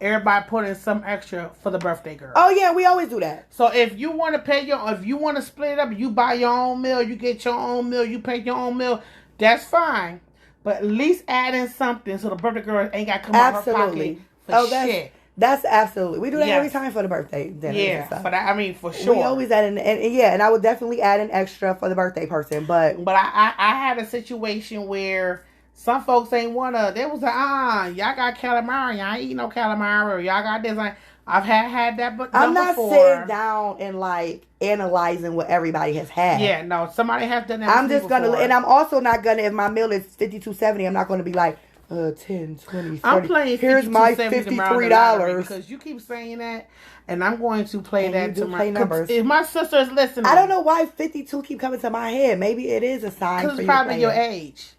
everybody put in some extra for the birthday girl. Oh yeah, we always do that. So if you want to pay if you want to split it up, you buy your own meal, you get your own meal, you pay your own meal, that's fine. But at least add in something so the birthday girl ain't got to come out of her pocket for shit. That's absolutely. We do that every time for the birthday dinner. Yeah, but I mean, for sure. We always add in, and I would definitely add an extra for the birthday person. But I had a situation where some folks ain't wanna. They was like, y'all got calamari. Y'all ain't eat no calamari. Or y'all got this. I've had that, but I'm not sitting down and like analyzing what everybody has had. Yeah, no, somebody has done that. I'm just gonna, and I'm also not gonna. If my meal is $52.70, I'm not gonna be like 10, 20, 30. I'm playing. Here's my $53 because you keep saying that, and I'm going to play that to my numbers. If my sister is listening, I don't know why 52 keep coming to my head. Maybe it is a sign. Because it's probably your age.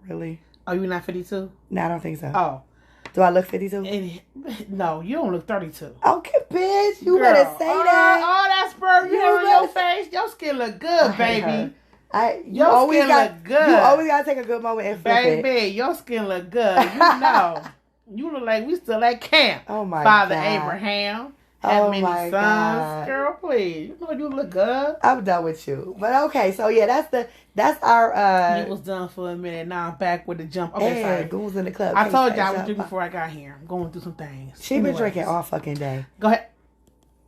Really? Oh, you're not 52? No, I don't think so. Oh. Do I look 52? No, you don't look 32. Okay, bitch. You better say that. Oh, that sperm on your face. Your skin look good, baby. Your skin look good. You always got to take a good moment and flip it. Baby, your skin look good. You know. You look like we still at camp. Oh, my Father God. Abraham. Had many sons. God. Girl, please. You know you look good. I'm done with you. But okay, so yeah, that's our You was done for a minute. Now I'm back with the jump. Okay, sorry. Goons in the club. I told you I was drinking before I got here. I'm going through some things. She been drinking all fucking day. Go ahead.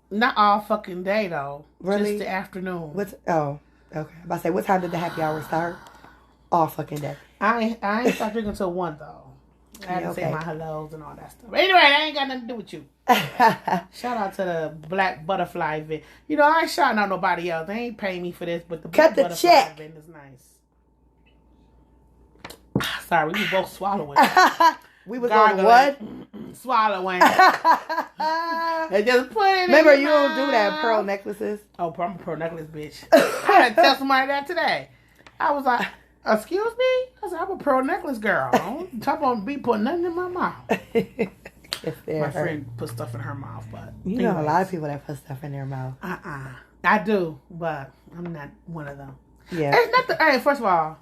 Not all fucking day though. Really? Just the afternoon. Okay. I'm about to say, what time did the happy hour start? All fucking day. I ain't start drinking until 1 though. I had to say my hellos and all that stuff. But anyway, that ain't got nothing to do with you. Shout out to the Black Butterfly event. You know, I ain't shouting out nobody else. They ain't paying me for this, but the Black Butterfly event is nice. Sorry, we were both swallowing. We was on what? Swallowing. And just put it Remember, in you don't do that, pearl necklaces. Oh, I'm a pearl necklace, bitch. I had to tell somebody that today. I was like, excuse me? I said, I'm a pearl necklace girl. I don't talk about me putting nothing in my mouth. My friend put stuff in her mouth, but you know a lot of people that put stuff in their mouth. I do, but I'm not one of them. Yeah. It's not hey, first of all,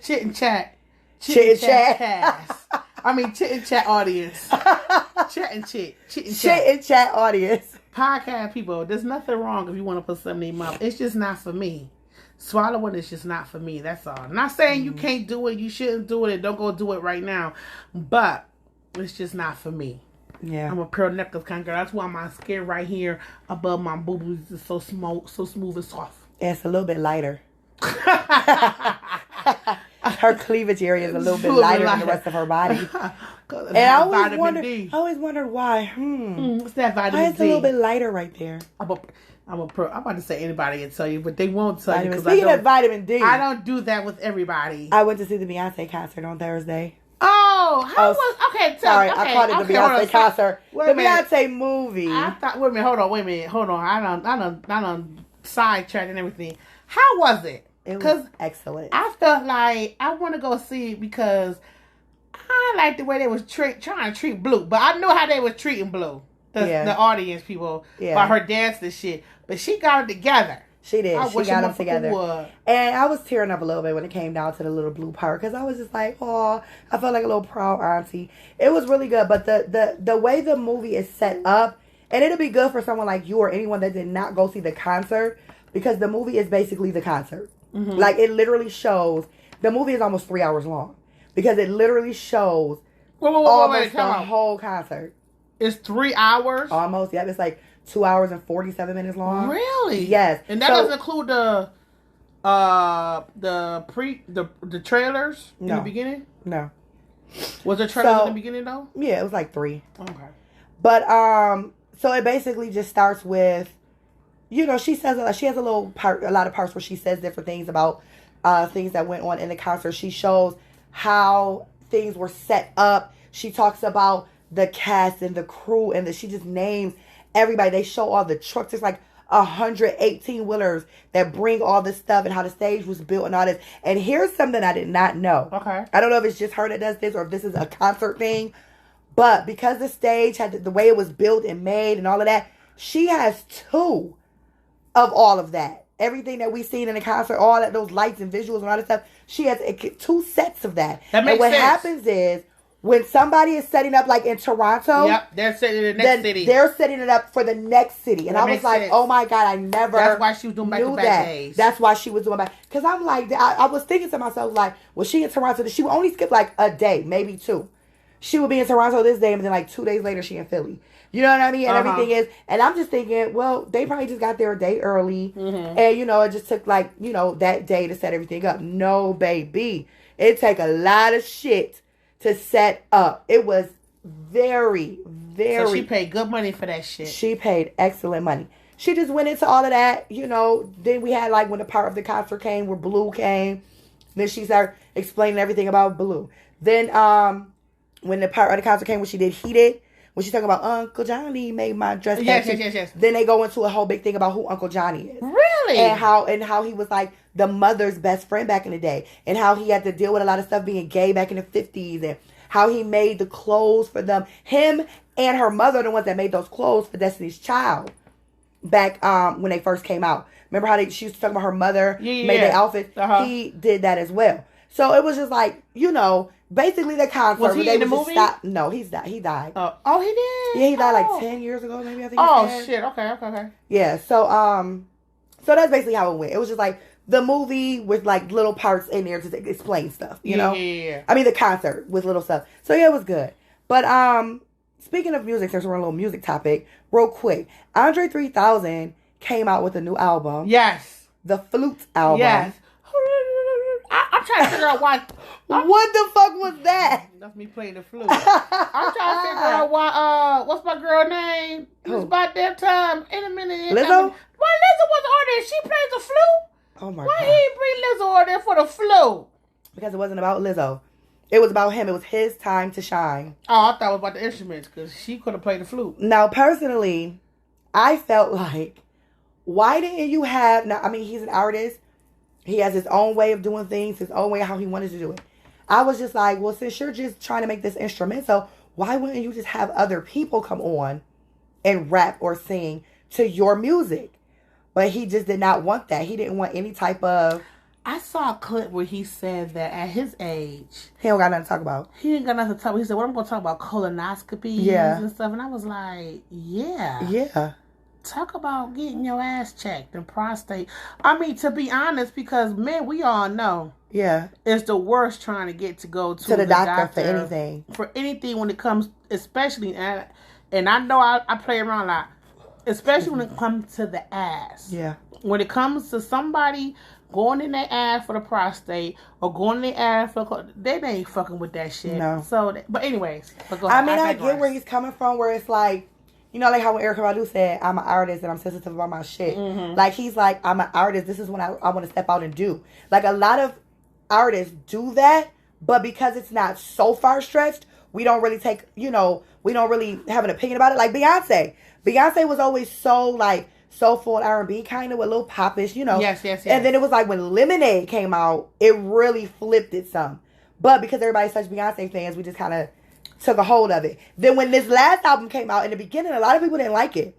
chit and chat. Chit and chat. I mean, chit and chat audience. Chat and chit. Chit and chat. Chit and chat audience. Podcast people, there's nothing wrong if you want to put something in your mouth. It's just not for me. Swallowing is just not for me. That's all. I'm not saying you can't do it. You shouldn't do it. And don't go do it right now. But it's just not for me. Yeah. I'm a pearl necklace kind of girl. That's why my skin right here above my boo-boos is so smooth and soft. Yeah, it's a little bit lighter. Her cleavage area is a little bit lighter than the rest of her body. And I always wondered why. It's that vitamin D. Why it's a little bit lighter right there? I'm about to say anybody can tell you, but they won't tell you. Speaking of vitamin D. I don't do that with everybody. I went to see the Beyonce concert on Thursday. Oh, okay, sorry, I called it the Beyonce concert. The Beyonce movie. I thought, wait a minute, hold on. I done sidetracked and everything. How was it? It was excellent. I felt like I want to go see it because I like the way they was trying to treat Blue, but I know how they was treating Blue, the audience people, by her dance and shit. But she got it together. She did. She got them together. And I was tearing up a little bit when it came down to the little Blue part because I was just like, oh, I felt like a little proud auntie. It was really good, but the way the movie is set up, and it'll be good for someone like you or anyone that did not go see the concert because the movie is basically the concert. Mm-hmm. Like, it literally shows, the movie is almost 3 hours long because it literally shows almost the whole concert. It's 3 hours? Almost, yeah. It's like 2 hours and 47 minutes long. Really? Yes. And that doesn't include the trailers in the beginning? No. Was there trailers in the beginning though? Yeah, it was like 3. Okay. But so it basically just starts with, you know, she says she has a lot of parts where she says different things about things that went on in the concert. She shows how things were set up. She talks about the cast and the crew, and she just names everybody. They show all the trucks. There's like 118 wheelers that bring all this stuff and how the stage was built and all this. And here's something I did not know. Okay. I don't know if it's just her that does this or if this is a concert thing, but because the stage had the way it was built and made and all of that, she has 2 of all of that. Everything that we seen in the concert, all that, those lights and visuals and all that stuff, she has 2 sets of that. That makes and what sense. happens is, when somebody is setting up, like in Toronto, yep, they're setting the next city. They're setting it up for the next city. And I was like, oh my God, I never That's why she was doing back-to-back days. That's why she was doing back. Because I'm like, I was thinking to myself, like, was she in Toronto? She would only skip like a day, maybe 2. She would be in Toronto this day, and then like 2 days later, she in Philly. You know what I mean? And everything is, and I'm just thinking, well, they probably just got there a day early. Mm-hmm. And, you know, it just took like, you know, that day to set everything up. No, baby. It take a lot of shit to set up. It was very, very... So she paid good money for that shit. She paid excellent money. She just went into all of that, you know. Then we had like when the part of the concert came where Blue came. Then she started explaining everything about Blue. Then when the part of the concert came when she did Heated, when she's talking about Uncle Johnny made my dress. Yes. Then they go into a whole big thing about who Uncle Johnny is. Really? And how he was like the mother's best friend back in the day. And how he had to deal with a lot of stuff being gay back in the 50s. And how he made the clothes for them. Him and her mother are the ones that made those clothes for Destiny's Child back when they first came out. Remember how she used to talk about her mother made the outfits? Uh-huh. He did that as well. So it was just like, you know, basically the concert. Was he in the movie? No, he died. He died. Oh, he did? Yeah, he died like 10 years ago, maybe, I think. Oh, shit. Okay. Yeah, so that's basically how it went. It was just like the movie with like little parts in there to explain stuff, you know? Yeah. I mean, the concert with little stuff. So yeah, it was good. But speaking of music, since we're on a little music topic, real quick, Andre 3000 came out with a new album. Yes. The Flute album. Yes. I'm trying to figure out why. What the fuck was that? That's me playing the flute. I'm trying to figure out why. What's my girl name? It's about that time. In a minute. Lizzo? Why Lizzo was on there? She plays the flute. Oh my God. Why he didn't bring Lizzo on there for the flute? Because it wasn't about Lizzo. It was about him. It was his time to shine. Oh, I thought it was about the instruments because she could have played the flute. Now, personally, I felt like, why didn't you have... Now, I mean, he's an artist. He has his own way of doing things, his own way of how he wanted to do it. I was just like, well, since you're just trying to make this instrumental, why wouldn't you just have other people come on and rap or sing to your music? But he just did not want that. He didn't want any type of... I saw a clip where he said that at his age... He don't got nothing to talk about. He didn't got nothing to talk about. He said, well, I'm going to talk about colonoscopies and stuff. And I was like, yeah. Yeah. Talk about getting your ass checked and prostate. I mean, to be honest, because men, we all know. Yeah. It's the worst trying to get to go to the doctor for anything. For anything when it comes, especially, and I know I play around a lot, especially when it comes to the ass. Yeah. When it comes to somebody going in their ass for the prostate or going in their ass for they ain't fucking with that shit. No. So, but anyways. But go ahead. I get where he's coming from, where it's like, you know, like how when Erykah Badu said, I'm an artist and I'm sensitive about my shit. Mm-hmm. Like, he's like, I'm an artist. This is what I want to step out and do. Like, a lot of artists do that, but because it's not so far stretched, we don't really take, you know, we don't really have an opinion about it. Like Beyonce. Beyonce was always so, like, soulful and R&B kind of with a little popish, you know. Yes. And then it was like when Lemonade came out, it really flipped it some. But because everybody's such Beyonce fans, we just kind of took a hold of it. Then when this last album came out, in the beginning, a lot of people didn't like it.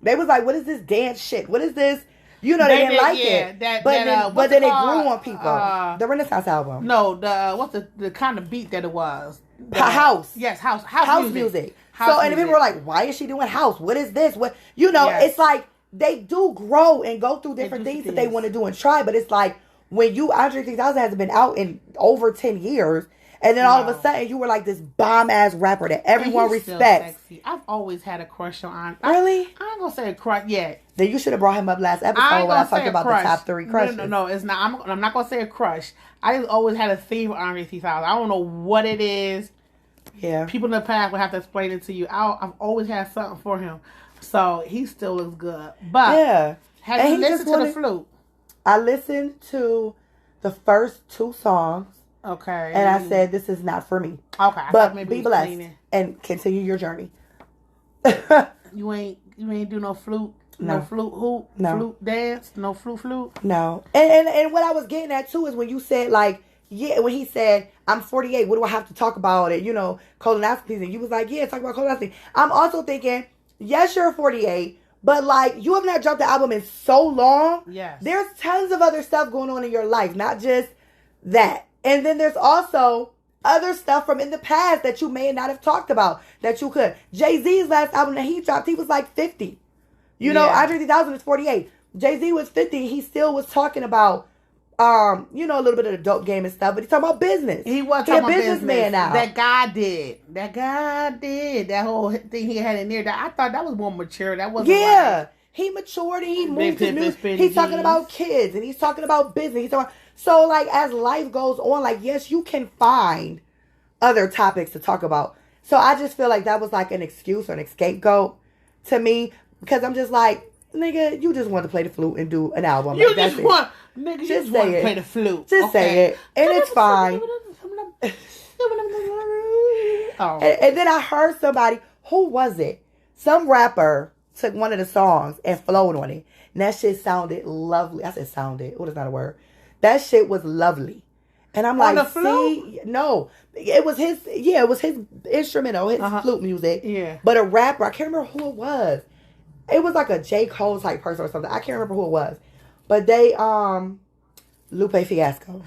They was like, what is this dance shit? What is this? You know, they didn't like it. But then it grew on people. The Renaissance album. No, what's the kind of beat that it was? House. Yes, house music. And people were like, why is she doing house? What is this? What, you know, It's like they do grow and go through different things that they want to do and try. But it's like when Andre 3000 has been out in over 10 years. And then all of a sudden, you were like this bomb-ass rapper that everyone respects. Sexy. I've always had a crush on... Really? I ain't gonna say a crush yet. Then you should have brought him up last episode when I was talking about the top 3 crushes. No, it's not. I'm not gonna say a crush. I just always had a thing with Andre 3000. I don't know what it is. Yeah. People in the past will have to explain it to you. I've always had something for him. So, he still looks good. But, yeah. Have you listened to the flute? I listened to the first 2 songs. Okay. And I said, this is not for me. Okay. But be blessed and continue your journey. You ain't do no flute? No flute hoop? No. Flute dance? No flute? No. And what I was getting at, too, is when you said, like, yeah, when he said, I'm 48, what do I have to talk about it? You know, colonoscopies. And you was like, yeah, talk about colonoscopy. I'm also thinking, yes, you're 48, but, like, you have not dropped the album in so long. Yes. There's tons of other stuff going on in your life, not just that. And then there's also other stuff from in the past that you may not have talked about that you could. Jay-Z's last album that he dropped, he was like 50. You know, Andre 3000 is 48. Jay-Z was 50. He still was talking about, you know, a little bit of the dope game and stuff, but he's talking about business. He was talking about businessman now. That guy did. That whole thing he had in there. I thought that was more mature. That wasn't like, he matured and he moved to new. He's talking about kids and he's talking about business. He's talking. So, like, as life goes on, like, yes, you can find other topics to talk about. So I just feel like that was like an excuse or an scapegoat to me because I'm just like, nigga, you just want to play the flute and do an album. You like, just want to play the flute. Just say it. And it's fine. And then I heard somebody, who was it? Some rapper took one of the songs and flowed on it. And that shit sounded lovely. I said sounded. What is not a word? That shit was lovely. And I'm on like, the flute? see, no. It was his instrumental, his flute music. Yeah. But a rapper, I can't remember who it was. It was like a J. Cole type person or something. I can't remember who it was. But they, Lupe Fiasco.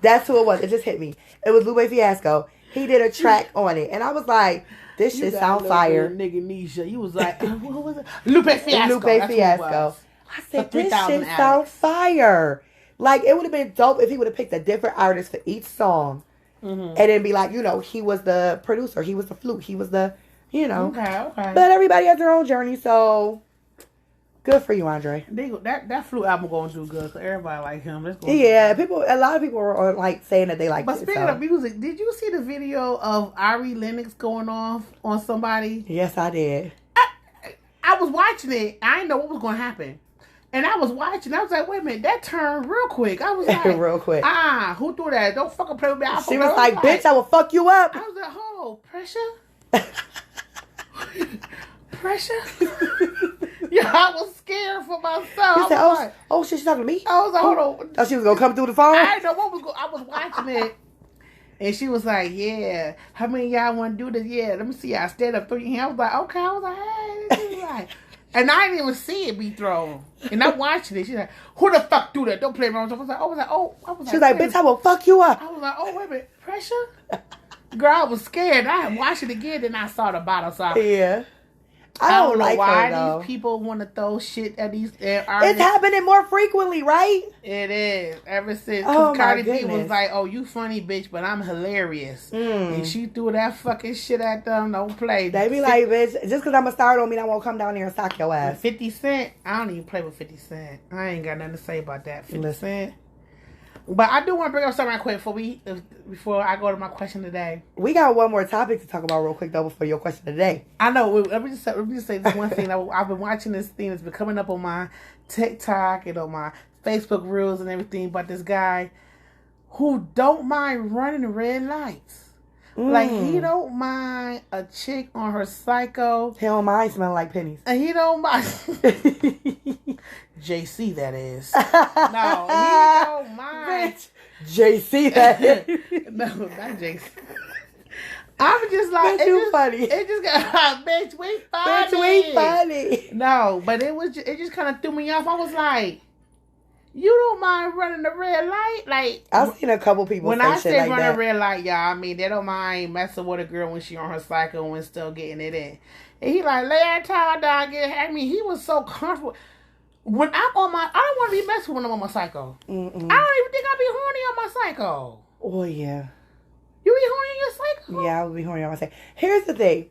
That's who it was. It just hit me. It was Lupe Fiasco. He did a track on it. And I was like, this shit sound fire. Nigga Nisha. You was like, what was it? Lupe Fiasco. Lupe Fiasco. I said, this shit sound fire. Like, it would have been dope if he would have picked a different artist for each song. Mm-hmm. And then be like, you know, he was the producer. He was the flute. He was the, you know. Okay. But everybody has their own journey, so good for you, Andre. That flute album going to do good, so everybody like him. A lot of people are like saying that they like it. But speaking of music, did you see the video of Ari Lennox going off on somebody? Yes, I did. I was watching it. I didn't know what was going to happen. And I was watching. I was like, wait a minute, that turned real quick. I was like, real quick. Who threw that? Don't fucking play with me. She was like, bitch, I will fuck you up. I was like, oh, pressure? Pressure? Yeah, I was scared for myself. You said, oh, shit, she's talking to me? I was like, hold on. Oh, she was going to come through the phone? I didn't know what was going on. I was watching it. And she was like, yeah, how many of y'all want to do this? Yeah, let me see y'all stand up, throw your hand. I was like, okay. I was like, hey, this is like... And I didn't even see it be thrown. And I'm watching it. She's like, who the fuck do that? Don't play around. I was like, She's like, bitch, I will fuck you up. I was like, oh, wait a minute. Pressure? Girl, I was scared. I watched it again, then I saw the bottle. So yeah. I don't know why these people want to throw shit at these artists. It's happening more frequently, right? It is. Ever since Cardi B was like, oh, you funny, bitch, but I'm hilarious. And she threw that fucking shit at them. Don't play. They be like, bitch, just because I'm a star don't mean I won't come down there and sock your ass. 50 Cent? I don't even play with 50 Cent. I ain't got nothing to say about that. 50 Cent. But I do want to bring up something right quick before I go to my question today. We got one more topic to talk about real quick, though, before your question today. I know. Let me just say this one thing. I've been watching this thing that's been coming up on my TikTok and on my Facebook reels and everything about this guy who don't mind running red lights. Like, he don't mind a chick on her Psycho. He don't mind smelling like pennies. And he don't mind... JC, that is. No, he don't mind. Bitch. JC, that is. No, not JC. I'm just like... Bitch, you funny. It just got... Bitch, we funny. Bitch, we funny. No, but it just kind of threw me off. I was like... You don't mind running the red light? Like, I've seen a couple people when say I shit say like running that. red light, y'all, I mean, they don't mind messing with a girl when she on her cycle and still getting it in. And he like, lay that towel down, I mean, he was so comfortable. When I'm on I don't want to be messed with when I'm on my cycle. I don't even think I'd be horny on my cycle. Oh, yeah. Yeah, I would be horny on my cycle. Here's the thing.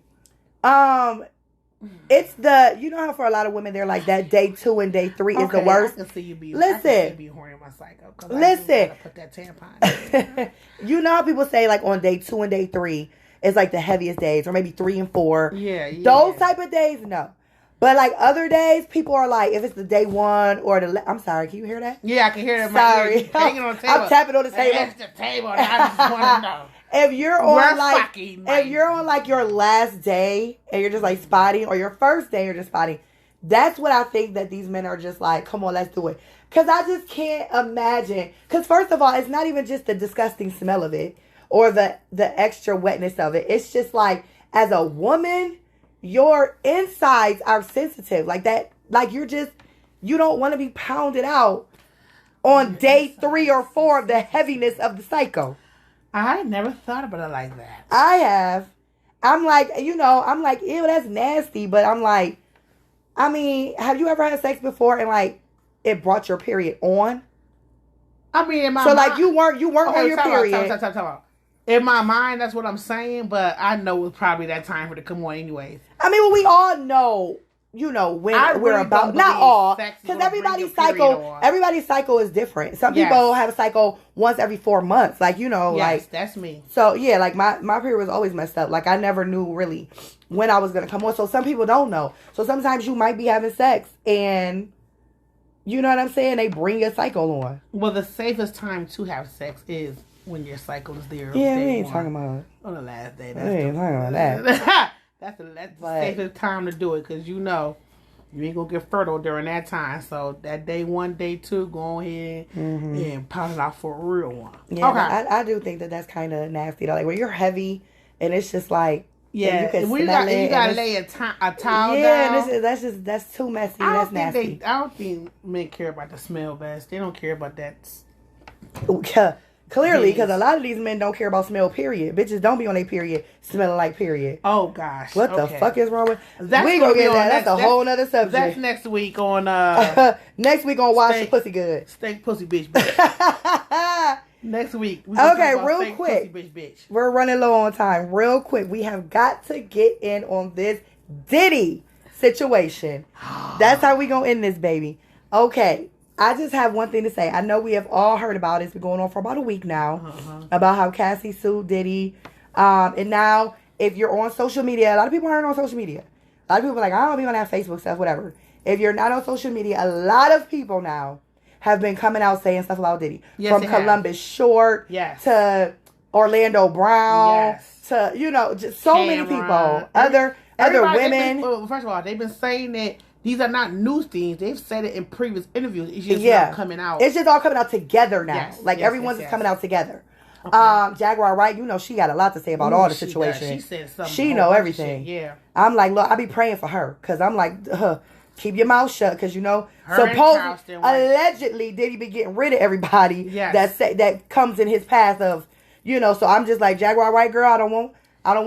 It's you know how for a lot of women they're like that day 2 and day 3 is the worst. I can see you be, horny on my cycle. Listen. I put that tampon. You know how people say like on day 2 and day 3 is like the heaviest days, or maybe 3 and 4. Yeah. Those type of days, no. But like other days, people are like, if it's the day 1 or I'm sorry, can you hear that? Yeah, I can hear that. Sorry, hanging on the table. I'm tapping on the table. That's the table. I just want to know. If you're on like your last day and you're just like spotting, or your first day you're just spotting, that's what I think that these men are just like, come on, let's do it. Because I just can't imagine. Because first of all, it's not even just the disgusting smell of it or the extra wetness of it. It's just like, as a woman, your insides are sensitive like that. Like you don't want to be pounded out on day 3 or 4 of the heaviness of the cycle. I never thought about it like that. I have. I'm like, ew, that's nasty. But I'm like, I mean, have you ever had sex before and like it brought your period on? I mean, in my mind, like you weren't on your period. Talk about. In my mind, that's what I'm saying, but I know it's probably that time for it to come on anyways. I mean, well, we all know, when we're about, not all, because everybody's cycle is different. Some people have a cycle once every 4 months, like that's me. So yeah, like my period was always messed up. Like I never knew really when I was gonna come on. So some people don't know. So sometimes you might be having sex and, you know what I'm saying, they bring your cycle on. Well, the safest time to have sex is when your cycle is there. Yeah, we ain't talking about on the last day. We ain't talking about that. That's the safest time to do it, because you ain't gonna get fertile during that time. So that day 1, day 2, go ahead and pop it out for a real one. Yeah, okay. I do think that's kind of nasty though. Like when you're heavy and it's just like, yeah, you gotta lay a towel down. Yeah, that's too messy. That's nasty. I don't think men care about the smell best. They don't care about that. Clearly, because a lot of these men don't care about smell, period. Bitches don't be on their period smelling like period. Oh, gosh. What the fuck is wrong with... We gonna get that. That's a whole nother subject. That's next week on... next week on Wash Your Pussy Good. Steak Pussy Bitch. Next week. Okay, real quick. Pussy, bitch. We're running low on time. Real quick. We have got to get in on this Diddy situation. That's how we gonna end this, baby. Okay. I just have one thing to say. I know we have all heard about it. It's been going on for about a week now. About how Cassie sued Diddy. And now, if you're on social media, a lot of people aren't on social media. A lot of people are like, I don't be on that Facebook stuff, whatever. If you're not on social media, a lot of people now have been coming out saying stuff about Diddy. Yes, from Columbus Short to Orlando Brown to, just so many people. Other women. First of all, they've been saying that these are not new things. They've said it in previous interviews. It's just not coming out. It's just all coming out together now. Everyone's just coming out together. Okay. Jaguar Wright, she got a lot to say about all the situations. She said something. She know everything. Yeah. I'm like, look, I be praying for her. Because I'm like, keep your mouth shut. Because, allegedly, Diddy be getting rid of everybody that comes in his path of, so I'm just like, Jaguar Wright, girl, I don't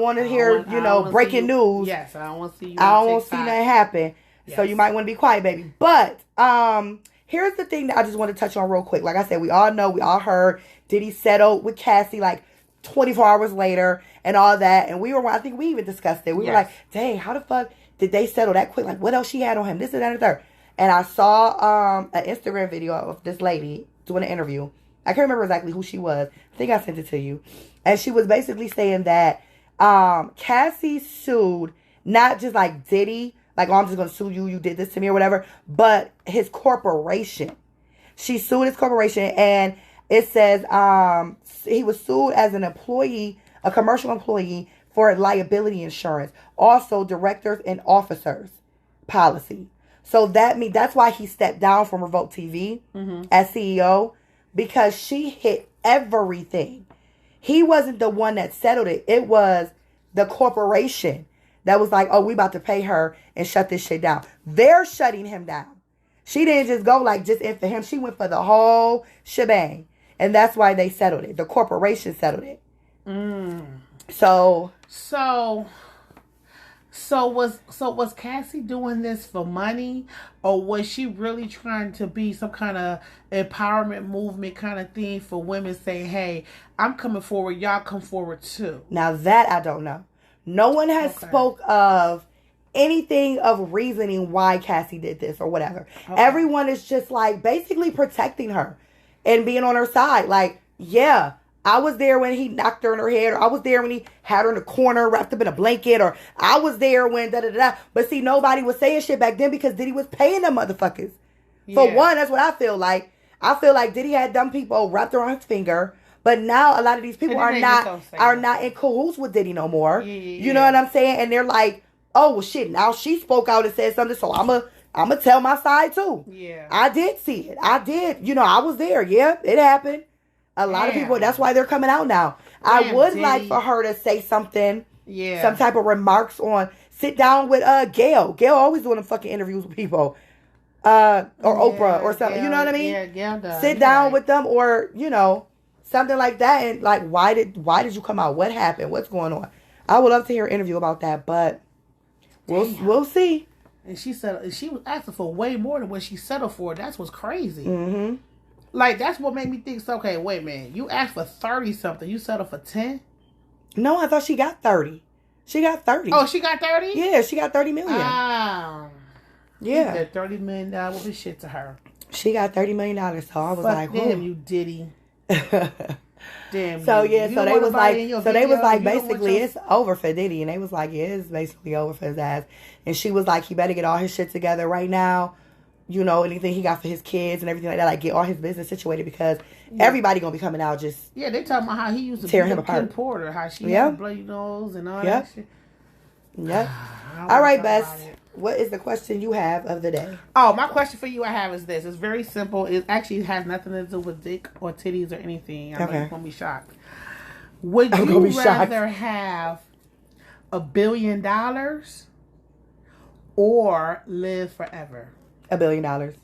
want to hear, breaking news. Yes, I don't want to see you. I don't want to see nothing happen. Yes. So you might want to be quiet, baby. But here's the thing that I just want to touch on real quick. Like I said, we all heard Diddy settled with Cassie like 24 hours later and all that. And I think we even discussed it. We were like, dang, how the fuck did they settle that quick? Like, what else she had on him? This and that and the third. And I saw an Instagram video of this lady doing an interview. I can't remember exactly who she was. I think I sent it to you. And she was basically saying that Cassie sued not just like Diddy, like, oh, I'm just going to sue you, you did this to me or whatever, but his corporation. She sued his corporation, and it says he was sued as an employee, a commercial employee, for liability insurance. Also, directors and officers policy. So that's why he stepped down from Revolt TV as CEO, because she hit everything. He wasn't the one that settled it. It was the corporation that was like, oh, we about to pay her and shut this shit down. They're shutting him down. She didn't just go just in for him. She went for the whole shebang. And that's why they settled it. The corporation settled it. So So was Cassie doing this for money, or was she really trying to be some kind of empowerment movement kind of thing for women, saying, "Hey, I'm coming forward, y'all come forward too"? Now that I don't know. No one has spoke of anything of reasoning why Cassie did this or whatever. Okay. Everyone is just like basically protecting her and being on her side. Like, yeah, I was there when he knocked her in her head, or I was there when he had her in the corner wrapped up in a blanket, or I was there when da-da-da-da. But see, nobody was saying shit back then because Diddy was paying them motherfuckers. Yeah. For one, that's what I feel like. I feel like Diddy had dumb people wrapped around his finger. But now a lot of these people are not in cahoots with Diddy no more. Yeah. You know what I'm saying? And they're like, oh, well, shit, now she spoke out and said something, so I'm a tell my side too. Yeah. I did see it. I did. You know, I was there. Yeah, it happened. A lot of people, that's why they're coming out now. I would Diddy. Like for her to say something. Yeah. Some type of remarks on, sit down with Gail. Gail always doing them fucking interviews with people. Or Oprah or something. Gail, you know what I mean? Yeah, Gail does. Sit down with them, or, you know, something like that. And like, why did you come out? What happened? What's going on? I would love to hear an interview about that, but we'll see. And she said she was asking for way more than what she settled for. That's what's crazy. Mm-hmm. Like, that's what made me think, so, okay, wait a minute. You asked for 30 something. You settled for 10? No, I thought she got 30. She got 30. Oh, she got 30? Yeah, she got 30 million. Yeah. He said $30 million was his shit to her. She got $30 million, so I was like, damn you, Diddy. Damn. So yeah, so they was like, basically it's over for Diddy, and they was like, yeah, it's basically over for his ass. And she was like, he better get all his shit together right now. You know, anything he got for his kids and everything like that, like get all his business situated, because everybody gonna be coming out just they talking about how he used to tear him apart. Kim Porter, how she had a bloody nose and all that shit. Yep. All right, Bess. What is the question you have of the day? Oh, my question for you I have is this. It's very simple. It actually has nothing to do with dick or titties or anything. I'm going to be shocked. Would you rather have $1 billion or live forever? $1 billion.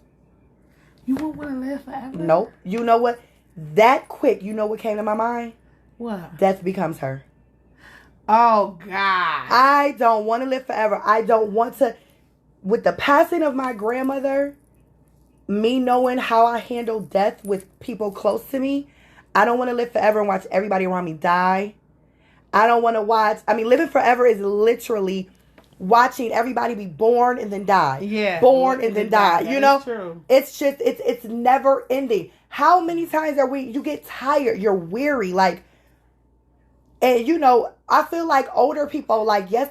You won't want to live forever? Nope. You know what? That quick, you know what came to my mind? What? Death becomes her. Oh, God. I don't want to live forever. I don't want to. With the passing of my grandmother, me knowing how I handle death with people close to me, I don't want to live forever and watch everybody around me die. I don't want to watch. I mean, living forever is literally watching everybody be born and then die. Yeah. Born and then die. You know? True. It's just, it's never ending. How many times you get tired, you're weary, like, and you know, I feel like older people, like, yes,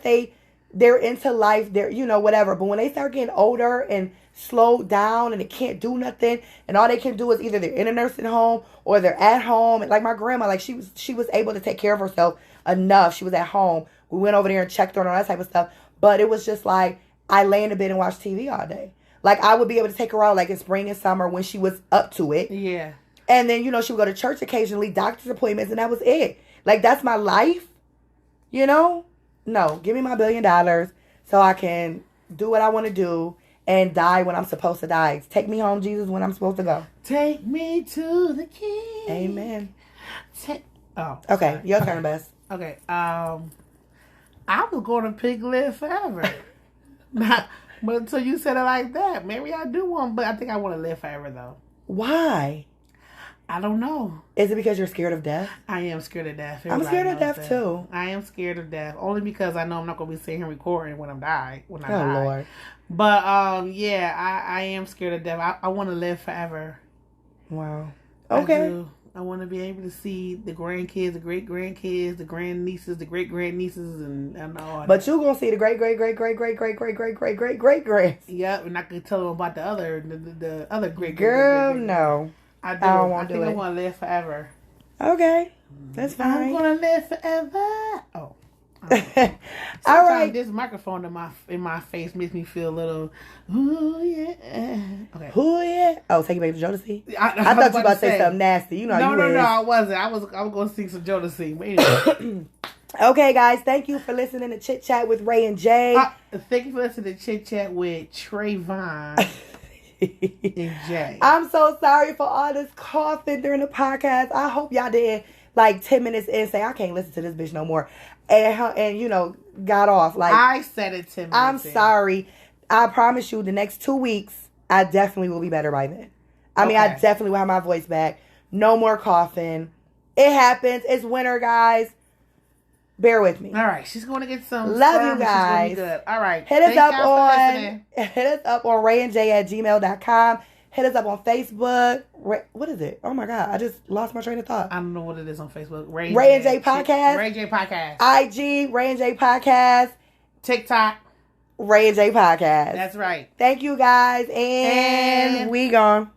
they're into life, they're, you know, whatever, but when they start getting older and slowed down and they can't do nothing, and all they can do is either they're in a nursing home or they're at home. And like my grandma, like she was able to take care of herself enough. She was at home. We went over there and checked on her and all that type of stuff. But it was just like, I lay in the bed and watch TV all day. Like, I would be able to take her out like in spring and summer when she was up to it. Yeah. And then, you know, she would go to church occasionally, doctor's appointments, and that was it. Like, that's my life, you know? No, give me my $1 billion so I can do what I want to do and die when I'm supposed to die. Take me home, Jesus, when I'm supposed to go. Take me to the King. Amen. Okay, sorry. Your turn, Bess. Okay, I was going to pick live forever. But until you said it like that, maybe I do want, but I think I want to live forever, though. Why? I don't know. Is it because you're scared of death? I am scared of death. I'm scared of death, too. I am scared of death. Only because I know I'm not going to be sitting here recording when I die. Oh, Lord. But, yeah, I am scared of death. I want to live forever. Wow. Okay. I want to be able to see the grandkids, the great-grandkids, the grandnieces, the great-grandnieces, and all. But you're going to see the great-great-great-great-great-great-great-great-great-grands. Yep, and I can tell them about the other great-great. Girl, no. I do. I think I want to live forever. Okay. That's fine. I'm going to live forever. Oh. All right. This microphone in my face makes me feel a little, ooh, yeah. Okay. Ooh, yeah. Oh, take you back to Jodeci? I thought you were about to say something nasty. You know No, I wasn't. I was going to sing some Jodeci. But anyway. Okay, guys. Thank you for listening to Chit Chat with Ray and Jay. Thank you for listening to Chit Chat with Trayvon and Jay. I'm so sorry for all this coughing during the podcast. I hope y'all didn't like 10 minutes in say, I can't listen to this bitch no more. And you know, got off. Like, I said it 10 minutes I'm in. sorry. I promise you the next 2 weeks, I definitely will be better by then. I mean, I definitely will have my voice back. No more coughing. It happens. It's winter, guys. Bear with me. All right, she's going to get some. Love you guys. She's good. All right, hit us up on rayandj@gmail.com. Hit us up on Facebook. What is it? Oh my God, I just lost my train of thought. I don't know what it is on Facebook. Ray and J Podcast. Ray and J Podcast. IG Ray and J Podcast. TikTok. Ray and J Podcast. That's right. Thank you guys, and we gone.